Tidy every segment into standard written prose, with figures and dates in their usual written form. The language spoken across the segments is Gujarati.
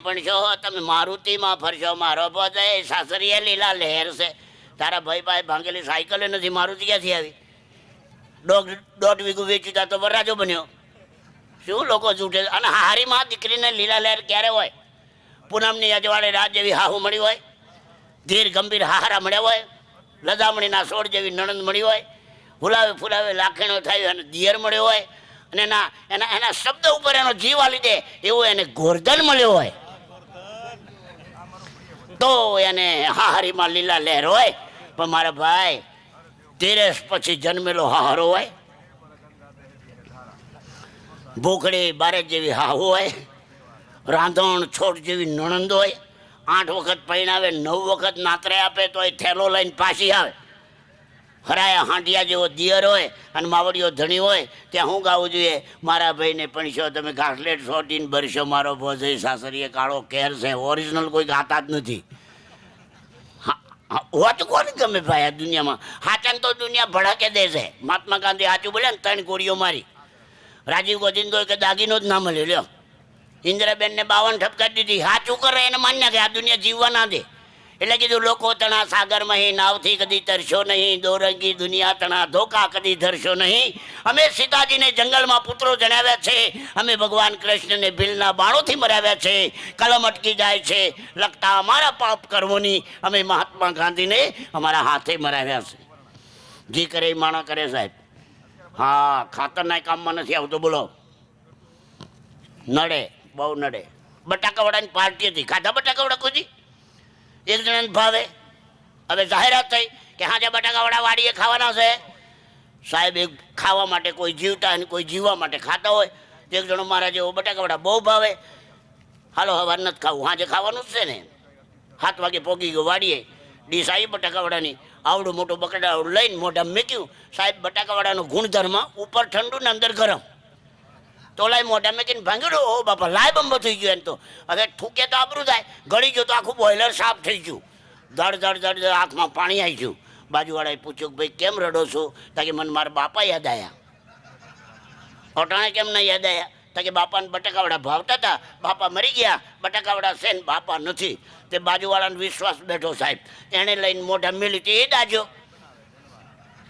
પણ જો તમે મારુતિમાં ફરશો, મારો પોતે સાસરીએ લીલા લહેર છે. તારા ભાઈ પાસે ભાંગેલી સાયકલ નથી, મારુતિ ક્યાંથી આવી? દોઢ વીઘું વેચી તો વરરાજો બન્યો. શું લોકો જૂઠે. અને હારીમાં દીકરીને લીલા લહેર ક્યારે હોય? પૂનમની અજવાળે રાત જેવી હાહુ મળી હોય, ધીર ગંભીર હારા મળ્યા હોય, લદામણીના સોળ જેવી નણંદ મળી હોય, ફુલાવે ફુલાવે લાખેણો થાય અને દિયર મળ્યો હોય, અને એના શબ્દ ઉપર એનો જીવ આલી દે એવો એને ગોરધન મળ્યો હોય, તો એને હારીમાં લીલા લહેર હોય. પણ મારા ભાઈ 13 પછી જન્મેલો હારો હોય, ભૂખડી બારે જેવી હાહુ હોય, રાંધણ છોડ જેવી નણંદ હોય, 8 વખત પૈણાવે, 9 વખત નાતરે આપે તો એ થેલો લઈને પાછી આવે, હરાયા હાંડિયા જેવો દિયર હોય અને માવડીઓ ધણી હોય. ત્યાં શું ગાવું જોઈએ? મારા ભાઈને પણશો તમે ઘાસલેટ સોટીને ભરશો, મારો ભોજય સાસરીએ કાળો કેર છે. ઓરિજિનલ કોઈ ગાતા જ નથી. હોત કોને ગમે ભાઈ આ દુનિયામાં? હાચન તો દુનિયા ભડકે દે છે. મહાત્મા ગાંધી સાચું બોલે ને, 3 ગોળીઓ મારી. રાજીવ ગોવિંદો કે દાગીનો જ ના મળ્યો. લ્યો, ઇન્દિરાબેનને 52 ઠપકારી દીધી. સાચું કરે એને માન્ય કે આ દુનિયા જીવવા ના દે. એટલે કીધું લોકો તણા સાગરમાં હી નાવથી કદી તરશો નહીં, દોરંગી દુનિયા તણા ધોકા કદી ધરશો નહીં. અમે સીતાજીને જંગલમાં પુત્રો જણાવ્યા છે, અમે ભગવાન કૃષ્ણને ભીલના બાણોથી મરાવ્યા છે. કલમ અટકી જાય છે લગતા અમારા પાપ કર્મોની, અમે મહાત્મા ગાંધીને અમારા હાથે મરાવ્યા છે. જી કરે એ માણા કરે સાહેબ. હા, ખાતરના કામમાં નથી આવતો. બોલો, નડે, બહુ નડે. બટાકાવાળાની પાર્ટી હતી, ખાધા બટાકાવાળા કોઈ? એક જણાને ભાવે. હવે જાહેરાત થઈ કે હા જે બટાકાવાળા વાડીએ ખાવાના છે. સાહેબ, એક ખાવા માટે કોઈ જીવતા અને કોઈ જીવવા માટે ખાતા હોય. એક જણો મારા જેવો બટાકાવાળા બહુ ભાવે. હાલો, હવાર નથી ખાવું, હાજે ખાવાનું જ છે ને. 7 વાગે પોગી ગયો વાડીએ, ડીશ આવી બટાકાવાળાની, આવડું મોટું બટાકાવાળું લઈને મોઢા મૂક્યું. સાહેબ, બટાકાવાળાનો ગુણધર્મ ઉપર ઠંડુ ને અંદર ગરમ. તો લાય મોઢા મેકીને ભાંગ્યું. ઓ બાપા, લાય બંબો થઈ ગયો એમ તો. હવે થૂકે તો આબરું થાય, ગળી ગયો તો આખું બોઇલર સાફ થઈ ગયું. ધડ ધડ ધડ આંખમાં પાણી આવી ગયું. બાજુવાળાએ પૂછ્યું કે ભાઈ કેમ રડો છો? તાકે મને મારા બાપા યાદ આવ્યા. અટાણે કેમ ના યાદ આવ્યા? તાકે બાપાને બટાકાવાળા ભાવતા હતા, બાપા મરી ગયા, બટાકાવાળા છે ને બાપા નથી. તે બાજુવાળાનો વિશ્વાસ બેઠો સાહેબ, એણે લઈને મોઢા મેલી તે એ દાજો,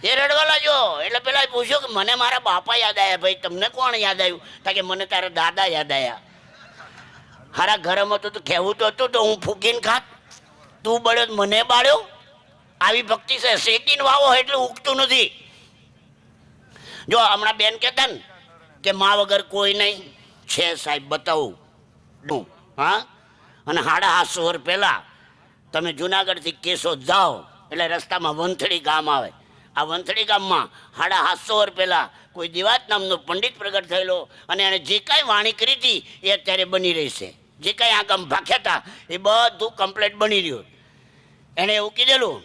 એ રડવા લાગ્યો. એટલે પેલા પૂછ્યું કે મને મારા બાપા યાદ આવ્યા. ભાઈ, તમને કોણ યાદ આવ્યું? તાકે મને તારા દાદા યાદ આવ્યા. હારા ઘરમાં તો કહેવું તો હતું તો હું ફૂકીને ખાત. તું બળ્યો મને બાળ્યો. આવી ભક્તિ છે. શેકીને વાવો એટલે ઉગતું નથી. જો હમણાં બેન કહેતા ને કે મા વગર કોઈ નહીં છે સાહેબ, બતાવું. હા, અને 750 વર્ષ પહેલાં તમે જુનાગઢથી કેશોદ જાઓ એટલે રસ્તામાં વંથળી ગામ આવે. આ વંથળી ગામમાં 750 વર્ષ પહેલાં કોઈ દિવાત નામનો પંડિત પ્રગટ થયેલો, અને એણે જે કાંઈ વાણી કરી હતી એ અત્યારે બની રહી છે. જે કાંઈ આ ગામ ભાખ્યા હતા એ બધું કમ્પ્લેટ બની રહ્યું. એણે એવું કીધેલું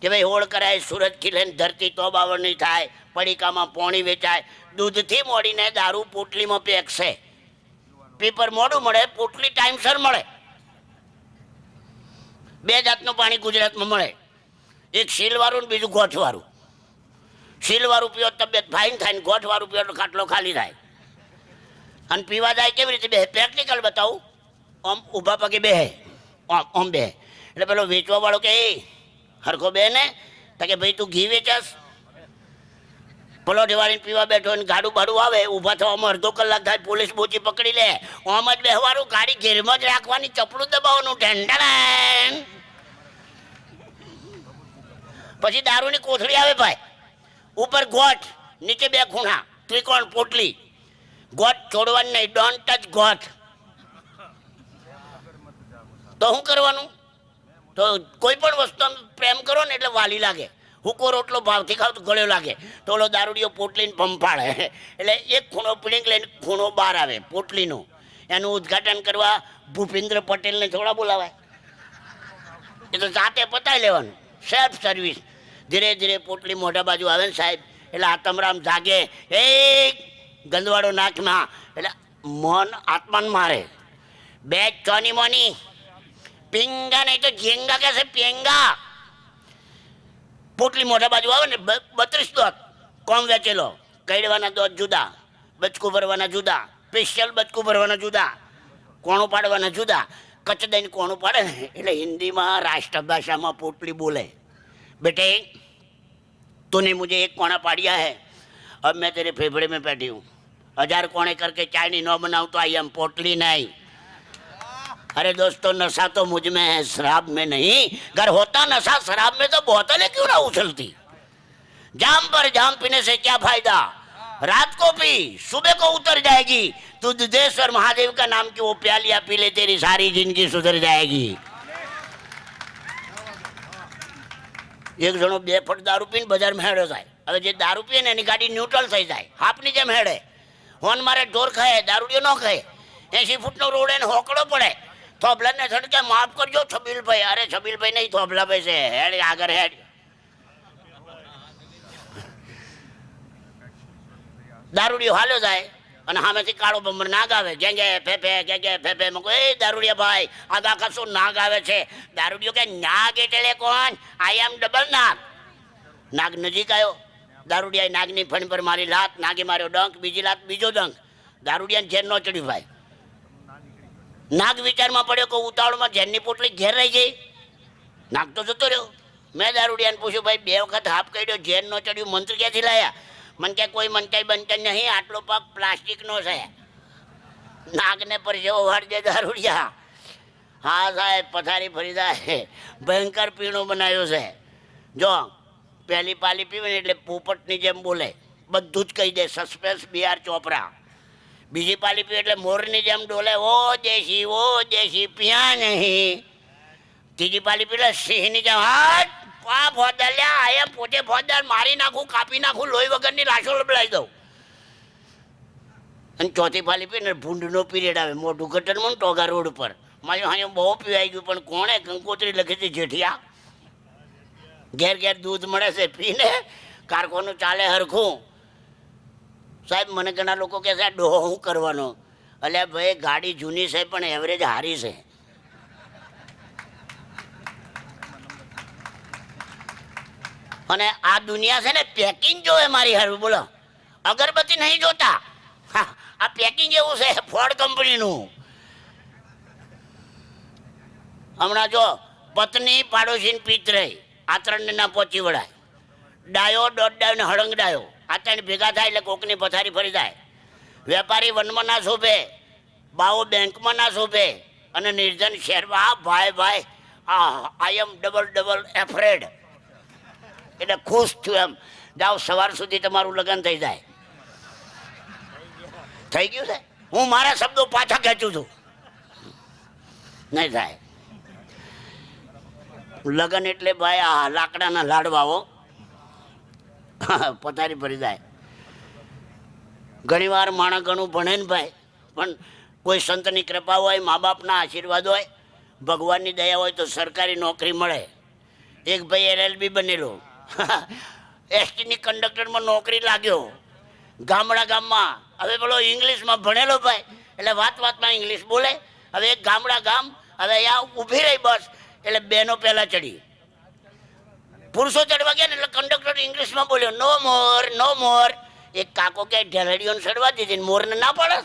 કે ભાઈ હોળ કરાય, સૂરજ ખીલે, ધરતી તો બાવળની થાય, પડીકામાં પોણી વેચાય, દૂધથી મોડીને દારૂ પોટલીમાં પેકશે. પેપર મોડું મળે, પોટલી ટાઈમસર મળે. 2 જાતનું પાણી ગુજરાતમાં મળે, એક શીલવાળું ને બીજું ગોઠવાળું. શીલવાળું પીવો તબિયત ફાઇન થાય, ને ગોઠવાળું પીવો તો ખાટલો ખાલી થાય. અને પીવા જાય કેવી રીતે બે? પ્રેક્ટિકલ બતાવું. આમ ઊભા પગે બેહે, આમ બે. એટલે પેલો વેચવા વાળો કે એ હરખો બે ને, તો કે ભાઈ તું ઘી વેચાસ? પેલો દિવાળીને પીવા બેઠો ને ગાડું બાડું આવે, ઊભા થવામાં અડધો કલાક થાય, પોલીસ બોચી પકડી લે. આમ જ બેહવાનું, ગાડી ઘેરમાં જ રાખવાની, ચપલું દબાવવાનું, ઢેંઢાણ. પછી દારૂની કોથળી આવે ભાઈ, ઉપર ગોઠ, નીચે 2 ખૂણા, ત્રિકોણ પોટલી. ગોઠ છોડવાની નહીં, ડોન્ટ ટચ ગોઠ. તો શું કરવાનું? તો કોઈ પણ વસ્તુ પ્રેમ કરો ને એટલે વાલી લાગે. હુકો રોટલો ભાવથી ખાવ તો ગળ્યો લાગે. તો ઓલો દારૂડિયો પોટલીને પંપાળે, એટલે એક ખૂણો પીણીક લઈને ખૂણો બહાર આવે પોટલીનો. એનું ઉદ્ઘાટન કરવા ભૂપેન્દ્ર પટેલને થોડા બોલાવાય? એ તો જાતે પતાવી લેવાનું, સેલ્ફ સર્વિસ. ધીરે ધીરે પોટલી મોઢા બાજુ આવે ને સાહેબ, એટલે આતમરામ જાગે, એ ગંદવાડો નાકમાં. એટલે મન આત્માને મારે. 2 ચોની મોની પિંગા નહીં તો ઝીંગા કે છે, પેંગા. પોટલી મોઢા બાજુ આવે ને, 32 દોત કોમ વેચેલો. કઈડવાના દોત જુદા, બચકું ભરવાના જુદા, સ્પેશિયલ બચકું ભરવાના જુદા. કોણું પાડવાના જુદા, કચ દઈને કોણું પાડે ને એટલે હિન્દીમાં રાષ્ટ્રભાષામાં પોટલી બોલે, बेटे तूने मुझे एक कोना पाड़िया है, अब मैं तेरे फेफड़े में बैठी हूँ, 1000 कोने करके चाय नहीं न बनाऊँ तो आई एम पोटली नहीं। अरे दोस्तों, नशा तो मुझ में है, शराब में नहीं। अगर होता नशा शराब में तो बोतलें क्यों ना उछलती। जाम पर जाम पीने से क्या फायदा, रात को पी सुबह को उतर जाएगी। तू दुधेश्वर महादेव का नाम की वो प्यालियां पी ले, तेरी सारी जिंदगी सुधर जाएगी। एक जणो 2 फट दारू पीने बजाરમાં હેડો જાય। હવે જે દારૂ પીએ ને એની ગાડી ન્યુટ્રલ થઈ જાય, હાપની જેમ હેડે, હોન મારે ઢોર ખાય, દારૂડિયો ન ખાય। 80 ફૂટનો રોડ એને હોકળો પડે, થોભલાને છટકે માફ કરજો છબીલભાઈ, અરે છબીલભાઈ નહીં થોભલાભાઈ છે, હેડ આગળ હેડ। દારૂડિયો હાલ્યો જાય અને સામેથી કાળો બમ્બર નાગ આવે, ગેંગે ફેફે ગેંગે ફેફે। મકો એ દારૂડિયા ભાઈ, આગા કશું નાગ આવે છે। દારૂડિયો કે નાગ એટલે કોણ, આઈ એમ ડબલ નાગ। નાગ નજીક આવ્યો, દારૂડિયાએ નાગની ફણ પર મારી લાત, નાગે માર્યો ડંક, બીજી લાત બીજો ડંક, દારૂડિયાને ઝેર ન ચડ્યું ભાઈ। નાગ વિચારમાં પડ્યો કે ઉતાવળમાં ઝેરની પોટલી ઘેર રહી ગઈ, નાગ તો જતો રહ્યો। મેં દારૂડિયાને પૂછ્યું, ભાઈ 2 વખત હાફ કર્યો, ઝેર ન ચડ્યું, મંત્ર ક્યાંથી લાયા? मन के कोई मनचाई बनचाई नहीं, आटलो पग प्लास्टिक नो है। नागने पर जो हर दे दारूडिया, हाँ साहेब पथारी फरीदा है, भयंकर पीणो बनायो से। जो पहली पाली पीवे એટલે પોપટની જેમ બોલે, બધું જ કહી દે, સસ્પેન્સ બીઆર ચોપરા। બીજી પાલી પીવે એટલે મોરની જેમ ડોલે, ઓ દેશી पिया नहीं। ત્રીજી પાલી પીલે સિંહની જેમ હાથ આ ફોદલ્યા આયા પોતે ફોદલ મારી નાખું, કાપી નાખું, લોહી વગરની લાશો લબડાઈ દઉં। અને ચોથી પાલી પીને ભૂંડનો પીરિયડ આવે, મોટું ગટરમાં ટોગા રોડ પર। મારું અહીંયા બહુ પીવાઈ ગયું, પણ કોણે કંકોત્રી લખી હતી જેઠિયા, ઘેર ઘેર દૂધ મળે છે, પીને કારખાનું ચાલે હરખું। સાહેબ મને ઘણા લોકો કહે છે ડોહો હું કરવાનો, અલ્યા ભાઈ ગાડી જૂની છે પણ એવરેજ હારી છે। અને આ દુનિયા છે ને પેકિંગ જોવે મારી હારું, બોલો અગરબત્તી નહીં જોતા, હા આ પેકિંગ એવું છે ફોર્ડ કંપનીનું। હમણાં જો પત્ની પાડોશીને પીત રહી, આ 3 ને ના પહોંચી વળાય, ડાયો દોઢ ડાયો ને હળંગ ડાયો, આ 3 ભેગા થાય એટલે કોકની પથારી ફરી જાય। વેપારી વનમાં ના શોભે, બાવો બેંકમાં ના શોભે, અને નિર્જન શહેરમાં ભાઈ ભાઈ આઈ એમ ડબલ એફ્રેડ, એટલે ખુશ થયું એમ, જાઓ સવાર સુધી તમારું લગ્ન થઈ જાય। થઈ ગયું છે, હું મારા શબ્દો પાછા ખેંચું છું, નહીં થાય લગ્ન એટલે ભાઈ આ લાકડાના લાડવાઓ પથારી ભરી જાય। ઘણી વાર માણસ ઘણું ભણે ને ભાઈ, પણ કોઈ સંતની કૃપા હોય, મા બાપના આશીર્વાદ હોય, ભગવાનની દયા હોય તો સરકારી નોકરી મળે। એક ભાઈ LLB બનેલો, એસટીની કંડક્ટરમાં નોકરી લાગ્યો ગામમાં। હવે પેલો ઇંગ્લિશમાં ભણેલો ભાઈ, એટલે વાતમાં ઇંગ્લિશ બોલે। હવે એક ગામ, હવે અહીંયા ઊભી રહી બસ, એટલે બહેનો પહેલાં ચડી, પુરુષો ચડવા ગયા ને એટલે કંડક્ટર ઇંગ્લિશમાં બોલ્યો નો મોર। એક કાકો કે ઢેલડીઓને ચડવા દીધી, મોરને ના પડે,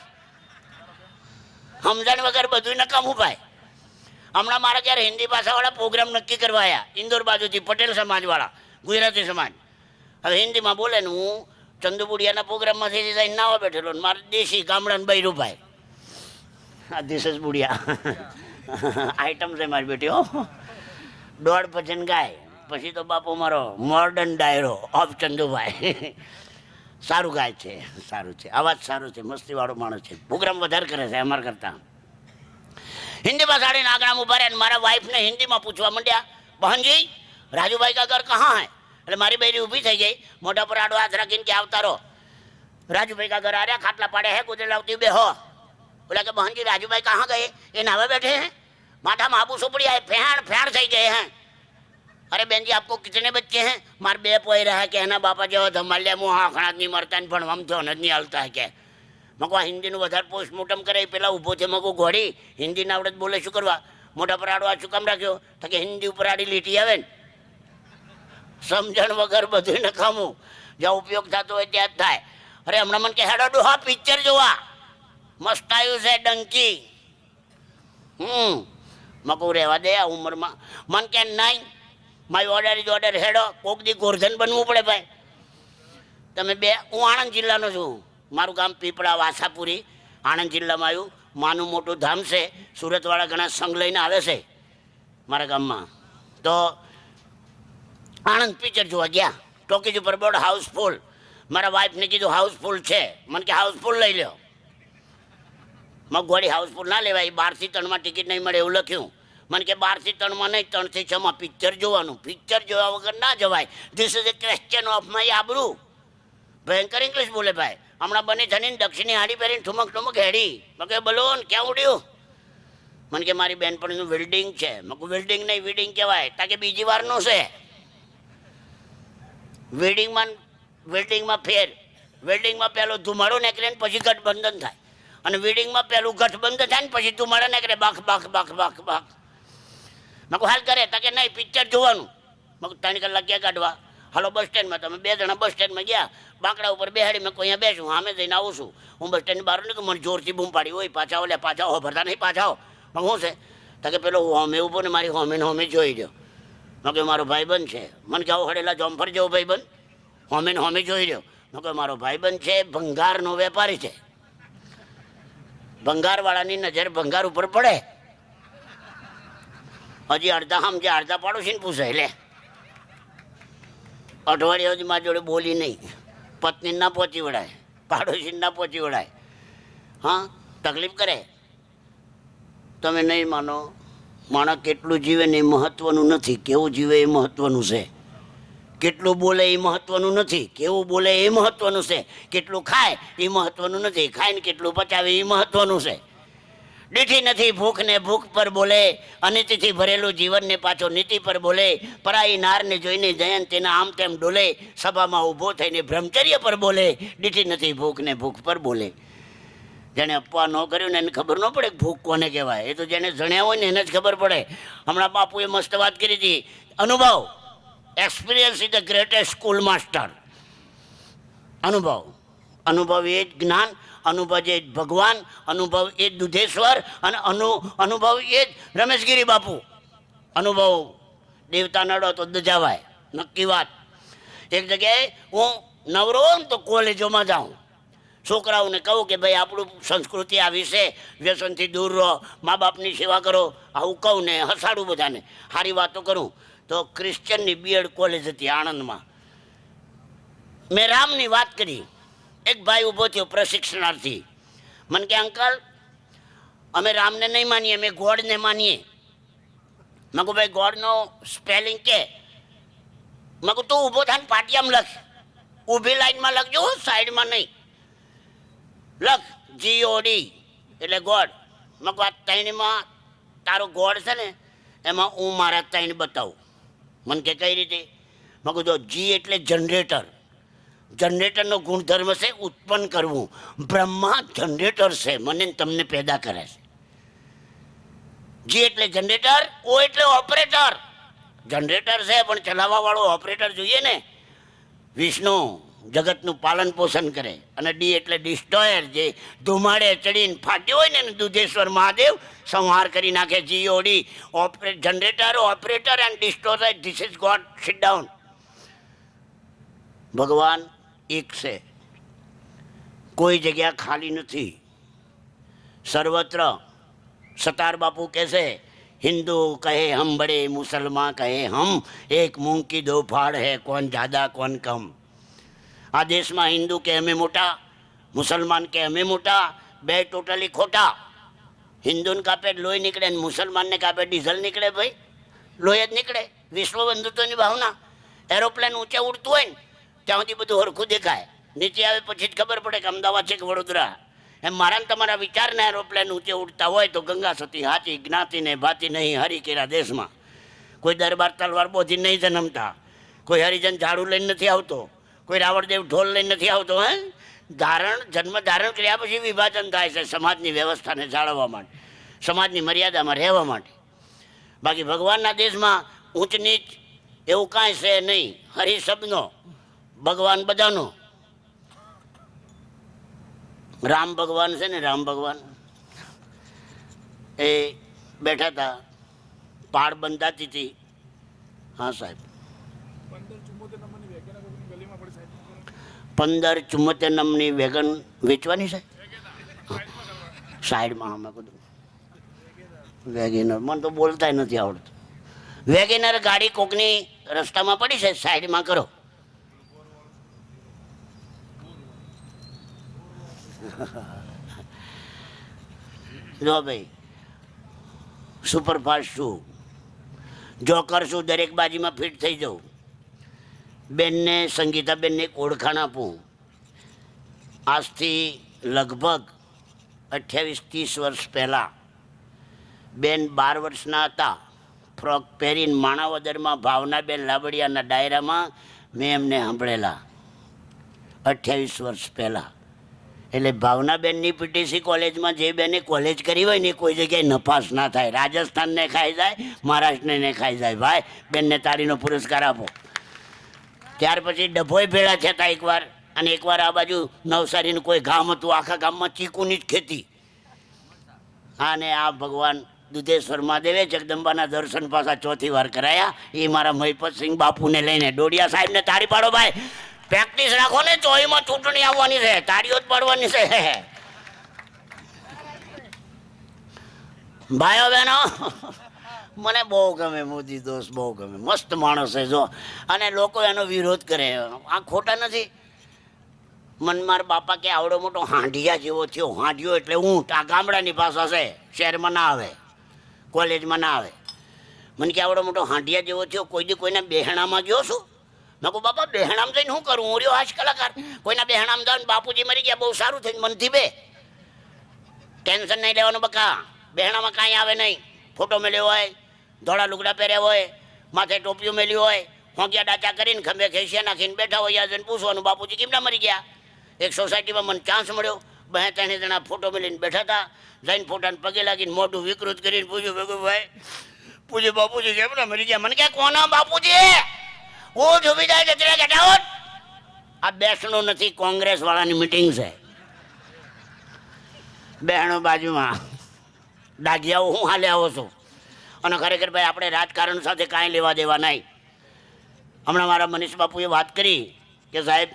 સમજણ વગર બધું નકામું ભાઈ। હમણાં મારા ક્યારે હિન્દી ભાષાવાળા પ્રોગ્રામ નક્કી કરવા આવ્યા, ઇન્દોર બાજુથી પટેલ સમાજવાળા, ગુજરાતી સમાજ। હવે હિન્દીમાં બોલે ને હું ચંદુબુડિયાના પ્રોગ્રામમાંથી જઈને નાવા બેઠેલો, મારે દેશી ગામડાને બૈરું ભાઈ, આ ધીસ ઇઝ બુડિયા આઈટમ છે મારી બેટી હો। 1.5 ભજન ગાય પછી તો બાપુ મારો મોર્ડન ડાયરો ઓફ ચંદુભાઈ। સારું ગાય છે, સારું છે, અવાજ સારો છે, મસ્તીવાળો માણસ છે, પ્રોગ્રામ વધારે કરે છે અમારા કરતાં। હિન્દીમાં સાડીને આગળ ઉભા રહ્યા, મારા વાઈફને હિન્દીમાં પૂછવા માંડ્યા, બહનજી રાજુભાઈ કા ઘર કहाँ है? એટલે મારી બહેરી ઊભી થઈ ગઈ, મોઢા પર આડો હાથ રાખીને કે આવતા રહો। રાજુભાઈ કા ઘર आ रहा, खाटला पाड़े है, गुजर लावती बेहो। बोला कि बहन जी राजूभाई कहाँ गए? ये नहावे बैठे हैं, माथा में आबू सुपड़ी आए, फेड़ થઈ गए हैं। अरे बहन जी आपको कितने बच्चे हैं? मार 2 पोई रहा કે એના બાપા જેવો ધમાલ્યા મું આખણા નહીં મરતા ને ભણવામાં તો જ નહીં હાલતા કે મકો હિન્દીનું વધારે પોસ્ટમોર્ટમ કરે, પેલા ઊભો છે મકો ઘોડી હિન્દી ના આવડત બોલે શું કરવા? મોઢા પર આડો આ શું કામ રાખ્યો? તો કે હિન્દી ઉપર આડી લીટી આવે ને, સમજણ વગર બધું નકામું, જ્યાં ઉપયોગ થતો હોય ત્યાં જ થાય। અરે હમણાં મને કે હેડો ડોહા પિક્ચર જોવા, મસ્ત આવ્યું છે ડંકી, મકું રહેવા દે આ ઉંમરમાં. મન કે નહીં, મારી ઓર્ડર ઇઝ ઓર્ડર, હેડો. કોક દી ગોરધન બનવું પડે ભાઈ. તમે બે, હું આણંદ જિલ્લાનો છું, મારું ગામ પીપળા વાસાપુરી, આણંદ જિલ્લામાં આવ્યું. માનું મોટું ધામ છે, સુરતવાળા ઘણા સંઘ લઈને આવે છે મારા ગામમાં. તો આણંદ પિક્ચર જોવા ગયા, ટોકીજ ઉપર બોર્ડ હાઉસફુલ. મારા વાઈફને કીધું હાઉસફુલ છે, મને કે હાઉસફુલ લઈ લો. મગવાડી હાઉસફુલ ના લેવાય, 12 થી 3 માં ટિકિટ નહીં મળે એવું લખ્યું. મને કે 12 થી 3 માં નહીં, 3 થી 6 માં પિક્ચર જોવાનું. પિક્ચર જોવા વગર ના જવાય. This is A question of my આબરૂ. ભયંકર ઇંગ્લિશ બોલે ભાઈ. હમણાં બની થઈને દક્ષિણી હાડી પહેરીને ઠુમક ઠુમક હેડી. મેં કે બલોન ક્યાં ઉડ્યું? મને કે મારી બેનપણીનું વેલ્ડિંગ છે. મેં કહું વેલ્ડિંગ નહીં વીડિંગ કહેવાય. તાકે બીજી વારનું છે. વેલ્ડિંગમાં ફેર. વેલ્ડિંગમાં પહેલો ધુમાડો નીકળે ને પછી ગઠબંધન થાય, અને વેડિંગમાં પહેલું ગઠબંધન થાય ને પછી ધુમાડો નીકળે બાખ બાખ બાખ બાખ બાખ. મેં કહું હાલ કરે. તાકે નહીં પિક્ચર જોવાનું. મેં કહું 3 કલાક ક્યાં કાઢવા? હાલો બસ સ્ટેન્ડમાં. તમે 2 જણા બસ સ્ટેન્ડમાં ગયા, બાંકડા ઉપર બેહાડી. મેં કોઈ અહીંયા બેસું, સામે જઈને આવું છું. હું બસ સ્ટેન્ડની બહાર નીકળું, મને જોરથી બૂમ પાડી, ઓય પાછા આવો, લે પાછા આવો, ભરતા નહીં પાછા આવો. મેં શું છે? તાકે પેલો હોમે ઊભો ને મારી હોમે જોઈ રહ્યો. મેં કહ્યું મારો ભાઈબંધ છે. મને કે આવો હડેલા જોમફર જેવો ભાઈબંધ, હોમે જોઈ રહ્યો. મેં કહ્યું મારો ભાઈબંધ છે, ભંગારનો વેપારી છે. ભંગારવાળાની નજર ભંગાર ઉપર પડે. હજી અડધા સમજે, અડધા પાડોશીને પૂછે. લે અઠવાડિયા સુધી મારી જોડે બોલી નહીં. પત્ની ના પહોંચી વળાય, પાડોશી ના પહોંચી વળાય. હા, તકલીફ કરે. તમે નહીં માનો, માણસ કેટલું જીવે ને એ મહત્વનું નથી, કેવું જીવે એ મહત્વનું છે. કેટલું બોલે એ મહત્વનું નથી, કેવું બોલે એ મહત્વનું છે. કેટલું ખાય એ મહત્વનું નથી, ખાઈને કેટલું પચાવે એ મહત્વનું છે. દીઠી નથી ભૂખ ને ભૂખ પર બોલે, અનિતિથી ભરેલું જીવનને પાછો નીતિ પર બોલે. પરાઈ નારને જોઈને જયંત તેના આમ તેમ ડોલે, સભામાં ઊભો થઈને બ્રહ્મચર્ય પર બોલે. દીઠી નથી ભૂખ ને ભૂખ પર બોલે. જેને અપવા ન કર્યું ને એને ખબર ન પડે ભૂખ કોને કહેવાય. એ તો જેને જણ્યા હોય ને એને જ ખબર પડે. હમણાં બાપુએ મસ્ત વાત કરી હતી, અનુભવ. Experience is the greatest school master. અનુભવ એ જ જ્ઞાન, અનુભવ એ જ ભગવાન, અનુભવ એ જ દુધેશ્વર, અને અનુભવ એ જ રમેશગીરી બાપુ. અનુભવ દેવતા નડો તો દજાવાય, નક્કી વાત. એક જગ્યાએ હું નવરો ને તો કોલેજોમાં જાઉં, છોકરાઓને કહું કે ભાઈ આપણું સંસ્કૃતિ આવી છે, વ્યસનથી દૂર રહો, મા બાપની સેવા કરો, આવું કહું ને હસાડું બધાને, સારી વાતો કરું. તો ક્રિશ્ચનની બીએડ કોલેજ હતી આણંદમાં. મેં રામની વાત કરી. એક ભાઈ ઊભો થયો પ્રશિક્ષણાર્થી. મને કે અંકલ અમે રામને નહીં માનીએ, અમે ગોડને માનીએ. મેં કહું ભાઈ ગોડનો સ્પેલિંગ કે? મેં કહું તું ઊભો થાય ને પાટિયામાં લખ, ઊભી લાઈનમાં લખજો, સાઈડમાં નહીં. લખ GOD એટલે ગોડ. મેં કહું આ 3માં તારો ગોડ છે ને, એમાં હું મારા 3 બતાવું. મને કે કઈ રીતે? મેં કીધું G એટલે જનરેટર. જનરેટરનો ગુણધર્મ છે ઉત્પન્ન કરવું. બ્રહ્મા જનરેટર છે, મને તમને પેદા કરે છે. G એટલે જનરેટર, O એટલે ઓપરેટર. જનરેટર છે પણ ચલાવવા વાળો ઓપરેટર જોઈએ ને. વિષ્ણુ જગતનું પાલન પોષણ કરે. અને D એટલે ડિસ્ટ્રોયર, જે ધુમાડે ચડીને ફાટ્યો હોય ને દુધેશ્વર મહાદેવ સંહાર કરી નાખે. GOD generator, operator and destroyer. This is God. Sit down. ભગવાન એક છે, કોઈ જગ્યા ખાલી નથી, સર્વત્ર. સતાર બાપુ કહે છે, હિન્દુ કહે હમ બડે, મુસલમાન કહે હમ એક, મૂંગ કી દો ફાડ હૈ, કોણ જ્યાદા કોણ કમ. આ દેશમાં હિન્દુ કે અમે મોટા, મુસલમાન કે અમે મોટા, બે ટોટલી ખોટા. હિન્દુને કાપે લોહી નીકળે ને મુસલમાનને કાપે ડીઝલ નીકળે. ભાઈ લોહી જ નીકળે. વિશ્વ બંધુત્વની ભાવના. એરોપ્લેન ઊંચે ઉડતું હોય ને ત્યાં સુધી બધું હરખું દેખાય, નીચે આવે પછી જ ખબર પડે કે અમદાવાદ છે કે વડોદરા. એમ મારા તમારા વિચારના એરોપ્લેન ઊંચે ઉડતા હોય તો ગંગા સતી હાચી, જ્ઞાતિને ભાતી નહીં હરી કેરા દેશમાં. કોઈ દરબાર તલવાર બોધી નહીં જન્મતા, કોઈ હરિજન ઝાડુ લઈને નથી આવતો, કોઈ રાવણદેવ ઢોલ લઈને નથી આવતો. હે જન્મ ધારણ કર્યા પછી વિભાજન થાય છે સમાજની વ્યવસ્થાને જાળવવા માટે, સમાજની મર્યાદામાં રહેવા માટે. બાકી ભગવાનના દેશમાં ઊંચ નીચ એવું કાંઈ છે નહીં. હરિ શબ્દનો, ભગવાન બધાનો. રામ ભગવાન છે ને, રામ ભગવાન એ બેઠા હતા, પાળ બંધાતી હતી. હા સાહેબ, 1574 નંબરની વેગન વેચવાની છે સાઈડમાં. અમે કીધું વેગેનર, મને તો બોલતા નથી આવડતું. વેગેનર ગાડી કોકની રસ્તામાં પડી છે, સાઈડમાં કરો. જો ભાઈ, સુપરફાસ્ટ છું, જોકર છું, દરેક બાજીમાં ફિટ થઈ જાઉં. બેનને, સંગીતાબેનને એક ઓળખાણ આપું. આજથી લગભગ 28-30 વર્ષ પહેલાં બેન 12 વર્ષના હતા. ફ્રોક પહેરીને માણાવદરમાં ભાવનાબેન લાબડિયાના ડાયરામાં મેં એમને સાંભળેલા 28 વર્ષ પહેલાં. એટલે ભાવનાબેનની પીટીસી કોલેજમાં જે બેને કોલેજ કરી હોય ને કોઈ જગ્યાએ નફાસ ના થાય. રાજસ્થાનને ખાઈ જાય, મહારાષ્ટ્રને ખાઈ જાય. ભાઈ, બેનને તાળીનો પુરસ્કાર આપો. ત્યાર પછી ડભોઈ ભેળા થતા એકવાર, અને એકવાર આ બાજુ નવસારીનું કોઈ ગામ હતું, આખા ગામમાં ચીકુની જ ખેતી. અને આ ભગવાન દુધેશ્વર મહાદેવે જગદંબાના દર્શન પાછા 4થી વાર કરાયા. એ મારા મહિપતસિંહ બાપુને લઈને. ડોડિયા સાહેબને તાળી પાડો ભાઈ. પ્રેક્ટિસ રાખો ને, ચોઈમાં ચૂંટણી આવવાની છે, તાળીઓ જ પાડવાની છે. ભાઈઓ બહેનો, મને બહુ ગમે મોદી દોસ્ત, બહુ ગમે. મસ્ત માણસ છે જો, અને લોકો એનો વિરોધ કરે. આ ખોટા નથી. મન મારા બાપા કે આવડો મોટો હાંડિયા જેવો થયો. હાંડિયો એટલે ઊંટ. આ ગામડાની ભાષા છે, શહેરમાં ના આવે, કોલેજમાં ના આવે. મને કે આવડો મોટો હાંડિયા જેવો થયો. કોઈ દી કોઈના બેહણામાં ગયો છું? મેં કહું બાપા બેહણામ જઈને શું કરું? હું રહ્યો હાશ કલાકાર. કોઈના બેહણામ જાઉં, બાપુજી મરી ગયા, બહુ સારું થઈને મનથી બે. ટેન્શન નહીં લેવાનું બકા, બેહણામાં કાંઈ આવે નહીં. ફોટો મેળ્યો હોય, ધોળા લુગડા પહેર્યા હોય, માથે ટોપિયું મેલ્યું હોય, હોંગિયા ડાચા કરીને ખંભે ખેંચિયા નાખીને બેઠા હોય, જઈને પૂછવાનું બાપુજી કેમના મરી ગયા. એક સોસાયટીમાં મને ચાન્સ મળ્યો, 2-3 જણા ફોટો મેળીને બેઠા હતા. જઈને ફોટાને પગે લાગીને મોઢું વિકૃત કરીને પૂછ્યું, ભેગું ભાઈ પૂછ્યું બાપુજી કેમના મરી ગયા? મને ક્યાં કોના બાપુજી? હું ઝૂમી જાય જતરે ઘટાવો. આ બેસણું નથી, કોંગ્રેસ વાળાની મિટિંગ છે. બહેણો બાજુમાં દાગિયાઓ હું હાલે આવો છું. અને ખરેખર ભાઈ, આપણે રાજકારણ સાથે કાંઈ લેવા દેવા નહીં. હમણાં મારા મનીષ બાપુએ વાત કરી કે સાહેબ,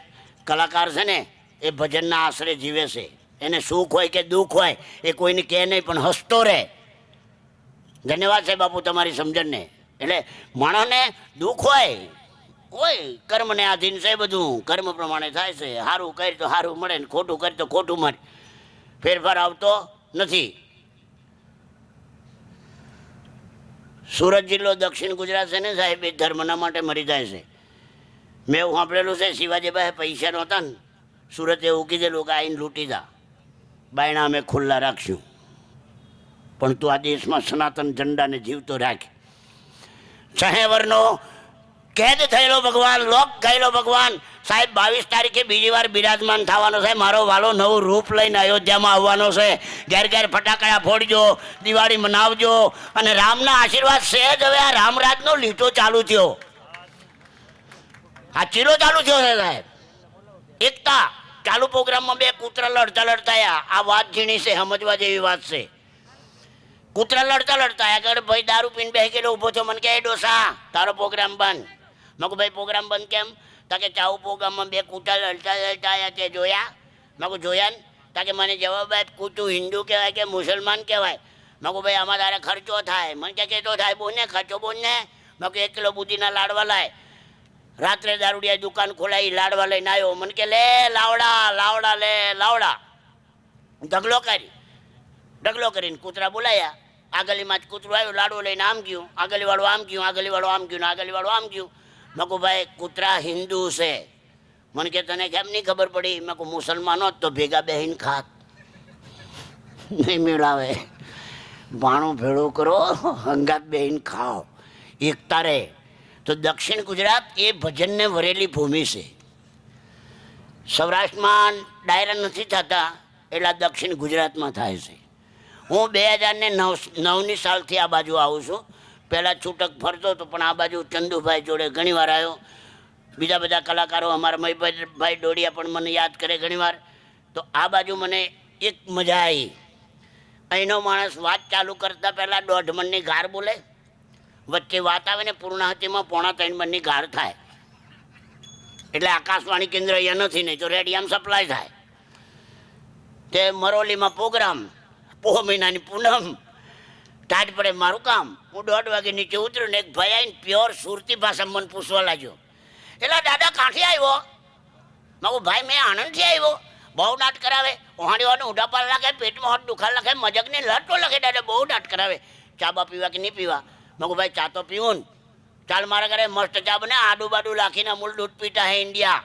કલાકાર છે ને એ ભજનના આશરે જીવે છે. એને સુખ હોય કે દુઃખ હોય એ કોઈને કહે નહીં, પણ હસતો રહે. ધન્યવાદ છે બાપુ તમારી સમજણને. એટલે માણસને દુઃખ હોય, કર્મને આધીન છે બધું, કર્મ પ્રમાણે થાય છે. સારું કરી તો સારું મળે ને ખોટું કરી તો ખોટું મળે. ફેરફાર આવતો નથી. સુરત જિલ્લો દક્ષિણ ગુજરાત છે ને સાહેબ, એ ધર્મના માટે મરી જાય છે. મેં એવું સાંભળેલું છે, શિવાજીભાઈ પૈસા નહોતા ને, સુરતે એવું કીધેલું કે આઈને લૂંટી જા, બાયણા અમે ખુલ્લા રાખશું, પણ તું આ દેશમાં સનાતન ઝંડાને જીવતો રાખ. 6 વર્ષનો કેદ થયેલો ભગવાન, લોક ગયેલો ભગવાન સાહેબ 22 તારીખે બીજી વાર બિરાજમાન થવાનો છે. મારો વાલો નવું રૂપ લઈને અયોધ્યામાં આવવાનો છે. ઘેર ઘેર ફટાકડા ફોડજો, દિવાળી મનાવજો. અને રામના આશીર્વાદ છે જ. હવે આ રામરાજનો લીટો ચાલુ થયો, આ ચીલો ચાલુ થયો છે સાહેબ. એકતા ચાલુ પ્રોગ્રામમાં 2 કૂતરા લડતા આ વાત ઝીણી છે, સમજવા જેવી વાત છે. કૂતરા લડતા આગળ ભાઈ દારૂ પીને બેસી ગયેલો ઊભો થયો. મને કહે ડોસા તારો પ્રોગ્રામ બંધ. મેં કહું ભાઈ પ્રોગ્રામ બંધ કેમ? તાકે ચાઉ પ્રોગ્રામમાં 2 કૂતરા લડતા આવ્યા તે જોયા? મેં કહું જોયા ને? તાકે મને જવાબ આપ, કૂતું હિન્દુ કહેવાય કે મુસલમાન કહેવાય? મેં કહું ભાઈ આમાં તારે ખર્ચો થાય. મને કે તો થાય, બોલ ને ખર્ચો બોલ ને. મેં કહું 1 કિલો બુદીના લાડવા લાય. રાત્રે દારૂડિયા દુકાન ખોલાવી, લાડવા લઈને આવ્યો. મને કે લે લાવડા લે લાવડા. ઢગલો કરીને કૂતરા બોલાયા. આગળીમાં જ કૂતરું આવ્યું, લાડવો લઈને આમ ગયું, આગળીવાળું આમ ગયું, આગળીવાળું આમ ગયું, આગળીવાળું આમ ગયું. મેં કહું ભાઈ કૂતરા હિન્દુ છે. મને કે તને કેમ નહીં ખબર પડી? મેં કહું મુસલમાનો જ તો ભેગા બેહીને ખાત. નહીં મેળાવે, ભાણું ભેળું કરો, હંગાત બેહીને ખાઓ, એકતા રહે. તો દક્ષિણ ગુજરાત એ ભજનને વરેલી ભૂમિ છે. સૌરાષ્ટ્રમાં ડાયરા નથી થતા, એટલા દક્ષિણ ગુજરાતમાં થાય છે. હું 2009ની સાલથી આ બાજુ આવું છું. પહેલાં છૂટક ફરતો હતો, પણ આ બાજુ ચંદુભાઈ જોડે ઘણીવાર આવ્યો. બીજા બધા કલાકારો, અમારા મહીભાઈ ડોડિયા પણ મને યાદ કરે ઘણીવાર. તો આ બાજુ મને એક મજા આવી. અહીંનો માણસ વાત ચાલુ કરતા પહેલા 1.5 મણની ગાર બોલે, વચ્ચે વાત આવે ને પૂર્ણાહતિમાં 2.5 મણની ગાર થાય. એટલે આકાશવાણી કેન્દ્ર અહીંયા નથી, નહીં તો રેડિયામાં સપ્લાય થાય. તે મરોલીમાં પ્રોગ્રામ, પોહ મહિનાની પૂનમ, ટાઢ પડે મારું કામ. હું 1:30 વાગે નીચે ઉતર્યું ને એક ભાઈ આવીને પ્યોર સુરતી ભાષામાં મને પૂછવા લાગ્યો, એટલે દાદા કાંઠી આવ્યો? મારું ભાઈ મેં આણંદથી આવ્યો. બહુ દાંત કરાવે, ઓહાડીવાનું ઉડાપાલ લાગે, પેટમાં હોટ દુખાર લાગે, મજકની લટ તો લખે દાદા, બહુ દાંત કરાવે. ચા બા પીવા કે નહીં પીવા? મારું ભાઈ ચા તો પીવું ને. ચાલ મારા ઘરે મસ્ત ચા બને, આડું બાડું લાખીને અમૂલ દૂધ પીતા હે ઇન્ડિયા.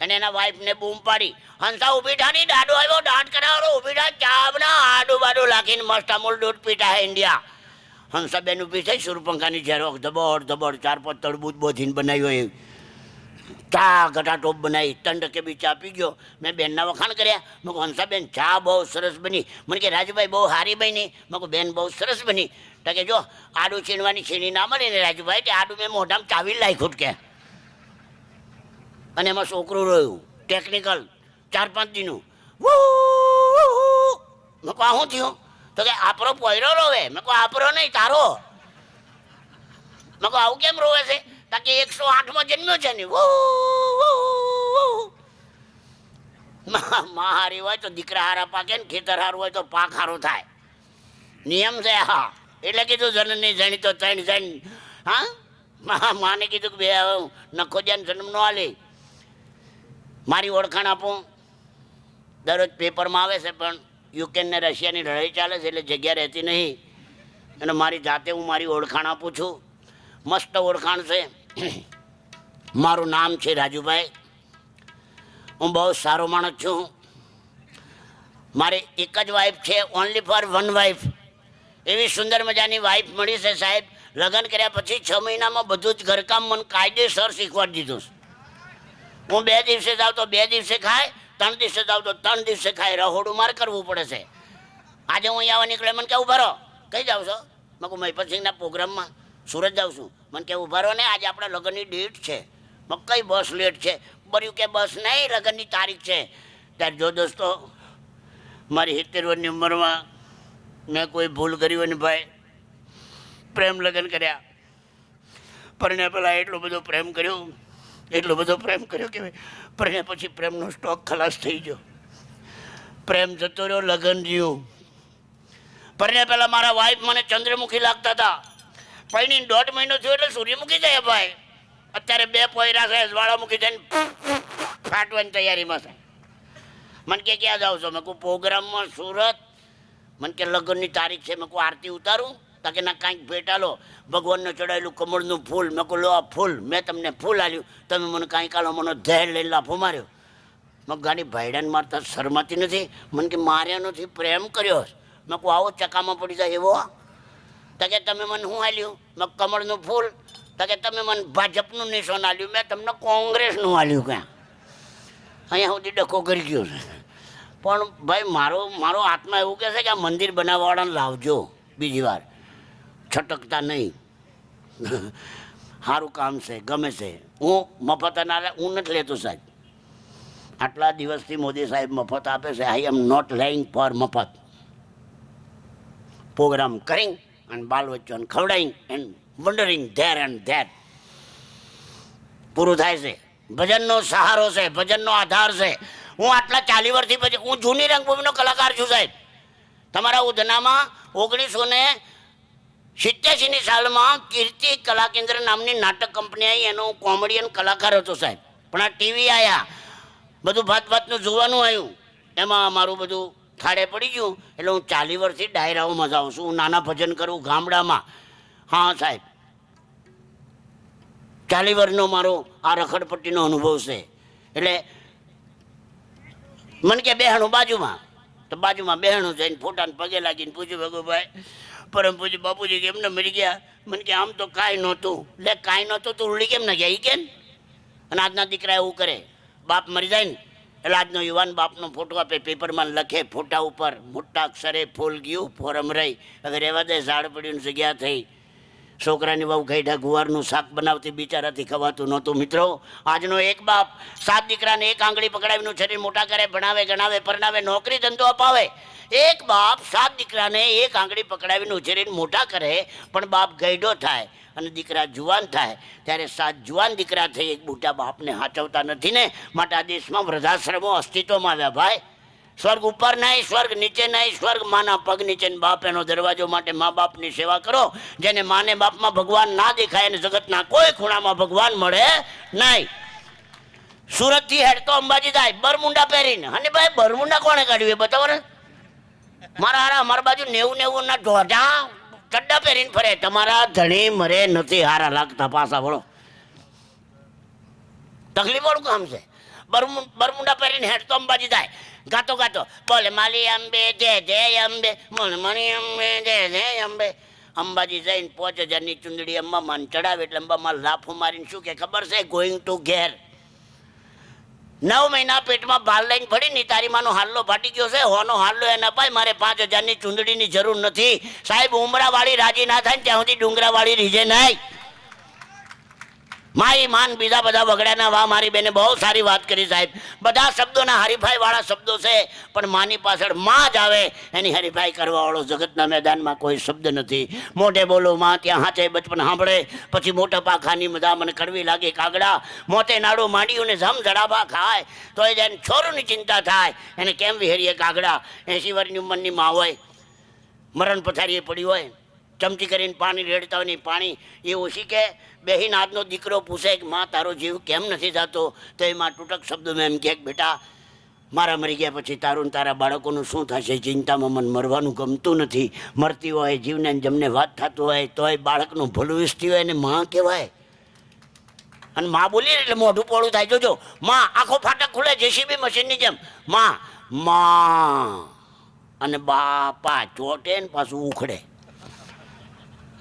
અને એના વાઈફને બૂમ પાડી, હંસા ઉભી થાની, દાડો આવ્યો, દાંત કરાવો, ઉભી થા, ચા બના, આડું બાડું લાખીને મસ્ત અમૂલ દૂધ પીતા હે ઇન્ડિયા. હંસાબેન ઊભી થઈ, સુરપંખાની ઝેરોક્ષ ધબોડ ધબોડ 4-5 તરબૂચ બોધીને બનાવ્યો એ ચા, ગટા ટોપ બનાવી, 3 ટકે બી ચા પી ગયો. મેં બેનના વખાણ કર્યા. મેં કહું હંસાબેન ચા બહુ સરસ બની. મને કે રાજુભાઈ બહુ સારી બની. મેં કહું બેન બહુ સરસ બની. તો કે જો આડું છીણવાની છીણી ના મળે ને રાજુભાઈ, કે આડું મેં મોઢામાં ચાવી લાખ્યું કે. અને એમાં છોકરું રહ્યું ટેકનિકલ 4-5 દીનું. મેં કહું શું થયું? તો કે આપરો પોયરો રોવે. મેં કહું આપરો નહીં, તારો. મેં કહું આવું કેમ રોવે છે? તાકે 108માં જન્મ્યો છે ને. માં હારી હોય તો દીકરા હારા પાકે ને ખેતર હારું હોય તો પાક હારો થાય, નિયમ છે. હા, એટલે કીધું જનની જણી તો ત્રણ જણ. હા, માને કીધું કે બે નખો જ્યાં જન્મ નો આલે. મારી ઓળખાણ આપું. દરરોજ પેપરમાં આવે છે, પણ યુક્રેન ને રશિયાની લડાઈ ચાલે છે એટલે જગ્યા રહેતી નહીં. અને મારી જાતે હું મારી ઓળખાણ આપું છું. મસ્ત ઓળખાણ છે. મારું નામ છે રાજુભાઈ. હું બહુ સારો માણસ છું. મારી એક જ વાઈફ છે, ઓનલી ફોર વન વાઈફ. એવી સુંદર મજાની વાઈફ મળી છે સાહેબ. લગ્ન કર્યા પછી 6 મહિનામાં બધું જ ઘરકામ મને કાયદેસર શીખવાડી દીધું. હું 2 દિવસે જાઉં તો 2 દિવસે ખાય, 3 દિવસે જાઉં તો 3 દિવસે ખાય. રહોડું માર કરવું પડે છે. આજે હું અહીંયા નીકળે, મને કે ઉભા રહો. કઈ જાઉં છો? મેં કહું મહિપતસિંહના પ્રોગ્રામમાં સુરત જાઉં છું. મને કે ઉભા રહો ને, આજે આપણા લગ્નની ડેટ છે. મેં કઈ બસ લેટ છે? બર્યું કે બસ નહીં, લગ્નની તારીખ છે. ત્યારે જો દોસ્તો, મારી 70 વર્ષની ઉંમરમાં મેં કોઈ ભૂલ કરી હોય ને ભાઈ, પ્રેમ લગ્ન કર્યા. પરણ્યા પહેલાં એટલો બધો પ્રેમ કર્યો, એટલો બધો પ્રેમ કર્યો કે પરણ્યા પછી પ્રેમનો સ્ટોક ખલાસ થઈ ગયો. પ્રેમ જતો રહ્યો, લગ્ન રહ્યું. પરણ્યા પહેલાં મારા વાઈફ મને ચંદ્રમુખી લાગતા હતા. પૈણી 1.5 મહિનો થયો એટલે સૂર્યમુખી જાય ભાઈ. અત્યારે 2 પોયરા છે, જ્વાળામુખી થઈને ફાટવાની તૈયારીમાં છે. મને કે ક્યાં જાઉં છો? મેં કહું પ્રોગ્રામમાં સુરત. મને કે લગ્નની તારીખ છે. મેં કહું આરતી ઉતારું? તો કે ના, કાંઈક ભેટ આલો. ભગવાનને ચડાયેલું કમળનું ફૂલ. મેં કહું લો આ ફૂલ, મેં તમને ફૂલ આલ્યું, તમે મને કાંઈક આલો. મને ધૈર લઈને લાફો માર્યો. મેં ગાડી ભાઈડાને મારતા શરમાતી નથી? મને કે માર્યા નથી, પ્રેમ કર્યો. મેં કહું આવો ચકામાં પડી જાય એવો? તો કે તમે મને શું આલ્યું? મેં કમળનું ફૂલ. તો કે તમે મને ભાજપનું નિશાન આલ્યું, મેં તમને કોંગ્રેસનું આલ્યું. ક્યાં અહીંયા સુધી ડખો કરી ગયો છે. પણ ભાઈ મારો આત્મા એવું કહે છે કે આ મંદિર બનાવવાવાળાને લાવજો બીજી વાર, છટકતા નહીં. સારું કામ છે, ગમે છે. હું મફત ના, હું નથી લેતો સાહેબ. આટલા દિવસથી મોદી સાહેબ મફત આપે છે. આઈ એમ નોટ લેઇંગ ફોર મફત. પ્રોગ્રામ કરી અને બાલ બચ્ચોને ખવડાવી and wandering there and there પૂરું થાય છે. ભજનનો સહારો છે, ભજનનો આધાર છે. હું આટલા 40 વર્ષથી પછી હું જૂની રંગભૂમિનો કલાકાર છું સાહેબ. તમારા ઉધનામાં 1987ની સાલમાં કીર્તિ કલા કેન્દ્ર નામની નાટક કંપની આવી, એનો હું કોમેડિયન કલાકાર હતો સાહેબ. પણ આ ટીવી આવ્યા, બધું ભાતનું જોવાનું આવ્યું, એમાં મારું બધું થાળે પડી ગયું. એટલે હું 40 વર્ષથી ડાયરાઓમાં જાઉં છું. હું નાના ભજન કરું ગામડામાં. હા સાહેબ, 40 વર્ષનો મારો આ રખડપટ્ટીનો અનુભવ છે. એટલે મને કે બેહણું બાજુમાં, તો બાજુમાં બેહણું જઈને ફોટાને પગે લાગીને પૂછ્યું, ભગુભાઈ પરમ પૂજ્ય બાપુજી કેમને મરી ગયા? મને કે આમ તો કાંઈ નહોતું. લે કાંઈ નહોતું તો ઉડી કેમ ના ગયા? એ કેમ? અને આજના દીકરા એવું કરે, બાપ મરી જાય ને એટલે આજનો યુવાન બાપનો ફોટો આપે, પેપરમાં લખે ફોટા ઉપર મોટા અક્ષરે ફૂલ ગયું ફોરમ રહી. હવે રહેવા દે, ઝાડ પડ્યું, જગ્યા થઈ. છોકરાની વહુ ગઈઢા ગુવારનું શાક બનાવતી બિચારાથી ખવાતું નહોતું. મિત્રો, આજનો એક બાપ 7 દીકરાને એક આંગળી પકડાવીનું શરીર મોટા કરે, ભણાવે ગણાવે પરણાવે નોકરી ધંધો અપાવે. એક બાપ 7 દીકરાને એક આંગળી પકડાવીને ઉછેરીને મોટા કરે, પણ બાપ ગઈઢો થાય અને દીકરા જુવાન થાય ત્યારે 7 જુવાન દીકરા થઈ એક મોટા બાપને હાચવતા નથી ને. માટે આ દેશમાં વૃદ્ધાશ્રમો અસ્તિત્વમાં આવ્યા ભાઈ. સ્વર્ગ ઉપર નહીં, સ્વર્ગ નીચે નહીં, સ્વર્ગ માના પગ નીચે ને બાપ એનો દરવાજો. માટે મા બાપની સેવા કરો. જેને માને બાપમાં ભગવાન ના દેખાય અને જગતના કોઈ ખૂણામાં ભગવાન મળે નહીં. સુરતથી હેડતો અંબાજી થાય બરમુંડા પહેરીને. અને ભાઈ બરમુંડા કોણે કાઢ્યું એ બતાવો ને. અમારા બાજુ 90 ના ઢોઢા ચડ્ડા પહેરીને ફરે. તમારા ધણી મરે નથી હારા લાગતા, પાછા વળો. તકલીફ વાળું કામ છે. બરમુંડા પહેરીને હેડતો અંબાજી થાય ગાતો ગાતો બોલે માલી અંબે જય જય અંબે, બોલે મણી અંબે જય જય અંબે. અંબાજી જઈને 5000ની ચુંદડી અંબામાં ચડાવે એટલે અંબામાં લાફો મારીને શું કે ખબર છે? ગોઈંગ ટુ ઘેર. 9 મહિના પેટમાં ભાલ લઈને પડી ની તારી માનો હાલ્લો ફાટી ગયો છે, હોનો હાલ્લો એને અપાય, મારે 5000ની ચુંદડીની જરૂર નથી. સાહેબ, ઉમરાવાળી રાજી ના થાય ને ત્યાં સુધી ડુંગરાવાળી રીજે નહીં. મારી માન બીજા બધા વગડાના વાહ. મારી બેને બહુ સારી વાત કરી સાહેબ. બધા શબ્દોના હરીફાઈ વાળા શબ્દો છે, પણ માની પાછળ માં જ આવે એની હરીફાઈ કરવા વાળો જગતના મેદાનમાં કોઈ શબ્દ નથી. મોઢે બોલો માં ત્યાં હાથે બચપન સાંભળે, પછી મોટા પાખાની મજા મને કડવી લાગે કાગડા. મોતે નાડું માંડ્યું ને જમ જડાભા ખાય તો એ જેને છોરુની ચિંતા થાય એને કેમ વિહેરીએ કાગડા. 80 વર્ષની ઉંમરની માં હોય, મરણ પથારીએ પડી હોય, ચમચી કરીને પાણી રેડતા હોય ને પાણી એ ઓછી કે બેહીન આજનો દીકરો પૂછે કે માં તારો જીવ કેમ નથી થતો, તો એમાં તૂટક શબ્દોમાં એમ કહે બેટા મારા મરી ગયા પછી તારું ને તારા બાળકોનું શું થશે? ચિંતામાં મને મરવાનું ગમતું નથી. મરતી હોય જીવને જમને વાત થતું હોય તોય બાળકનું ભલું ઈચ્છતી હોય ને માં કહેવાય. અને માં બોલી એટલે મોઢું પોળું થાય. જોજો, માં આખો ફાટક ખુલે જેસીબી મશીનની જેમ. માં અને બાપા ચોટે ને પાછું ઉખડે.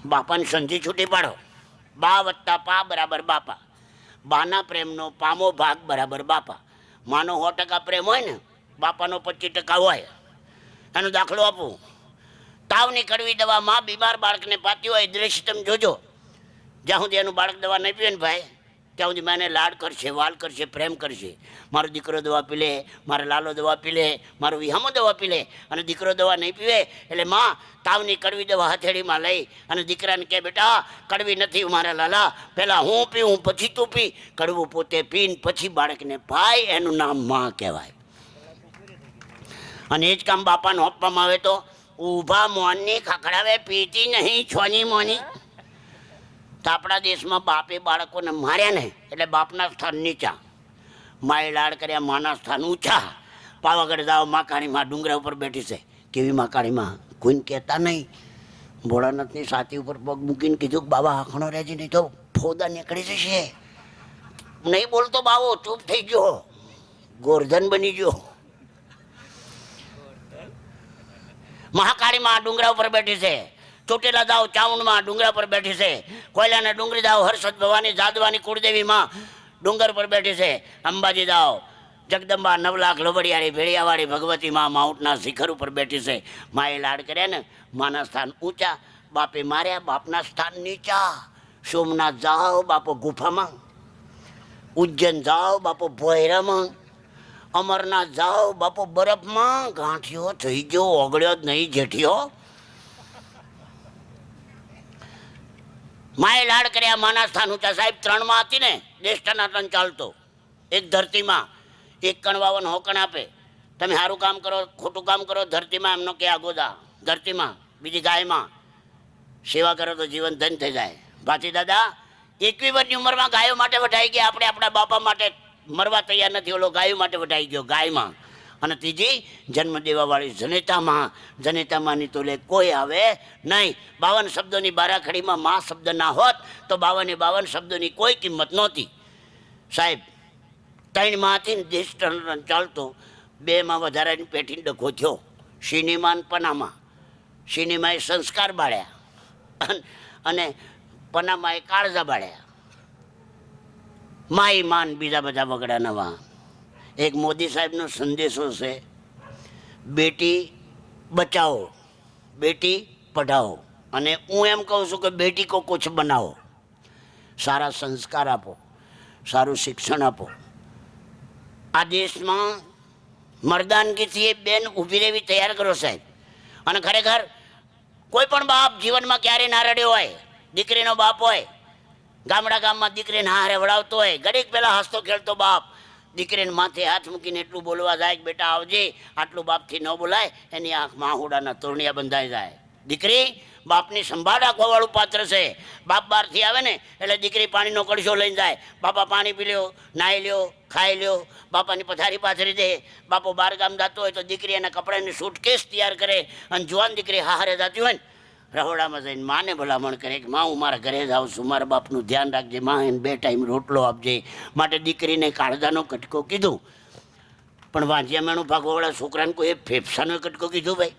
બાપાની સંધિ છૂટી પાડો. બા વત્તા પા બરાબર બાપા. બાના પ્રેમનો પામો ભાગ બરાબર બાપા. માનો 100% પ્રેમ હોય ને, બાપાનો 25% હોય. એનો દાખલો આપું. તાવની કડવી દવા માં બીમાર બાળકને પાતી હોય દ્રશ્ય તમે જોજો. જ્યાં સુધી એનું બાળક દવા નહીં પીવે ને ભાઈ, ત્યાં સુધી મને લાડ કરશે, વાલ કરશે, પ્રેમ કરશે. મારો દીકરો દવા પી લે, મારો લાલો દવા પી લે, મારો વિહામો દવા પી લે. અને દીકરો દવા નહીં પીવે એટલે માં તાવની કડવી દવા હથેળીમાં લઈ અને દીકરાને કહે બેટા કડવી નથી મારા લાલા, પહેલાં હું પીવું પછી તું પી. કડવું પોતે પીને પછી બાળકને ભાઈ, એનું નામ માં કહેવાય. અને એ જ કામ બાપાને આપવામાં આવે તો ઊભા મોનની ખખડાવે પીતી નહીં છોની મોની. તો આપણા દેશમાં બાપે બાળકોને માર્યા ને એટલે બાપના સ્થાન નીચા, માએ લાડ કર્યા માના સ્થાન ઊંચા. પાવાગઢ જાઓ, માકાણીમાં ડુંગરા ઉપર બેઠી છે. કેવી માકાણીમાં? કોઈને કહેતા નહીં. ભોળાનાથની છાતી ઉપર પગ મૂકીને કીધું કે બાબા આખણો રહેજે નહીં તો ફોદા નીકળી જશે. નહીં બોલતો બાવો, ચૂપ થઈ ગયો, ગોરધન બની ગયો. મહાકાળીમાં ડુંગરા ઉપર બેઠી છે. ચોટીલા જાઓ, ચાઉંડમાં ડુંગરા પર બેઠી છે. કોયલાના ડુંગરી જાઓ, હર્ષદ ભવાની જાદવાની કુળદેવીમાં ડુંગર પર બેઠી છે. અંબાજી જાઓ, જગદંબા 9 લાખ લોબડિયાળી ભેળિયાવાળી ભગવતી માં માઉન્ટના શિખર ઉપર બેઠી છે. માએ લાડ કર્યા ને, માના સ્થાન ઊંચા, બાપે માર્યા બાપના સ્થાન નીચા. સોમનાથ જાઓ બાપો ગુફામાં, ઉજ્જૈન જાઓ બાપો ભોયરામાં, અમરનાથ જાઓ બાપો બરફમાં. ગાંઠિયો થઈ ગયો, ઓગળ્યો જ નહીં જેઠિયો. માએ લાડ કર્યા માના સ્થાન ઊંચા. સાહેબ 3માં હતી ને દેશ ટનાટન ચાલતો. એક ધરતીમાં 1 કણ વાવન 100 કણ આપે. તમે સારું કામ કરો ખોટું કામ કરો ધરતીમાં એમનો કે આગોદા ધરતીમાં. બીજી ગાયમાં સેવા કરો તો જીવન ધન થઈ જાય. ભાતી દાદા 21 વર્ષની ઉંમરમાં ગાયો માટે વઢાઈ ગયા. આપણે આપણા બાપા માટે મરવા તૈયાર નથી, ઓલો ગાયો માટે વઢાઈ ગયો ગાયમાં. અને ત્રીજી જન્મ દેવાવાળી જનેતામાં. જનેતામાંની તો લે કોઈ આવે નહીં. 52 શબ્દોની બારાખડીમાં માં શબ્દ ના હોત તો 52 શબ્દોની કોઈ કિંમત નહોતી. સાહેબ 3માં હતી ને દેશ ચાલતો, 2માં વધારાની પેઠીને ડખો થયો. સિનેમાન પનામાં. સિનેમાએ સંસ્કાર બાળ્યા અને પનામાએ કાળજા બાળ્યા. માઈ માન બીજા બધા વગડા નવા. એક મોદી સાહેબનો સંદેશો છે, બેટી બચાવો બેટી પઢાઓ. અને હું એમ કહું છું કે બેટી કો કુછ બનાવો, સારા સંસ્કાર આપો, સારું શિક્ષણ આપો. આ દેશમાં મર્દાનગીથી એ બેન ઊભી રહેવી તૈયાર કરો સાહેબ. અને ખરેખર કોઈ પણ બાપ જીવનમાં ક્યારેય ના રડ્યો હોય, દીકરીનો બાપ હોય, ગામમાં દીકરીને હારે વળાવતો હોય, ઘડીક પહેલાં હસતો ખેલતો બાપ દીકરીને માથે હાથ મૂકીને એટલું બોલવા જાય કે બેટા આવજે, આટલું બાપથી ન બોલાય, એની આંખમાં આહુડાના તોરણિયા બંધાઈ જાય. દીકરી બાપની સંભાળ રાખવાવાળું પાત્ર છે. બાપ બહારથી આવે ને એટલે દીકરી પાણીનો કળશો લઈને જાય, બાપા પાણી પી લ્યો, નાહી લ્યો, ખાઈ લ્યો, બાપાની પથારી પાથરી દે. બાપો બહાર ગામ જતો હોય તો દીકરી એના કપડાની સૂટકેસ તૈયાર કરે, અને જુવાન દીકરી હારે જતી હોય ને રહોડામાં જઈને માને ભલામણ કરે કે માં હું મારા ઘરે જ આવું છું, મારા બાપનું ધ્યાન રાખજે, માં એને 2 ટાઈમ રોટલો આપજે. માટે દીકરીને કાળજાનો કટકો કીધું. પણ વાંજિયા મેણું ભાગવાવાળા છોકરાને કોઈ ફેફસાનો કટકો કીધું ભાઈ?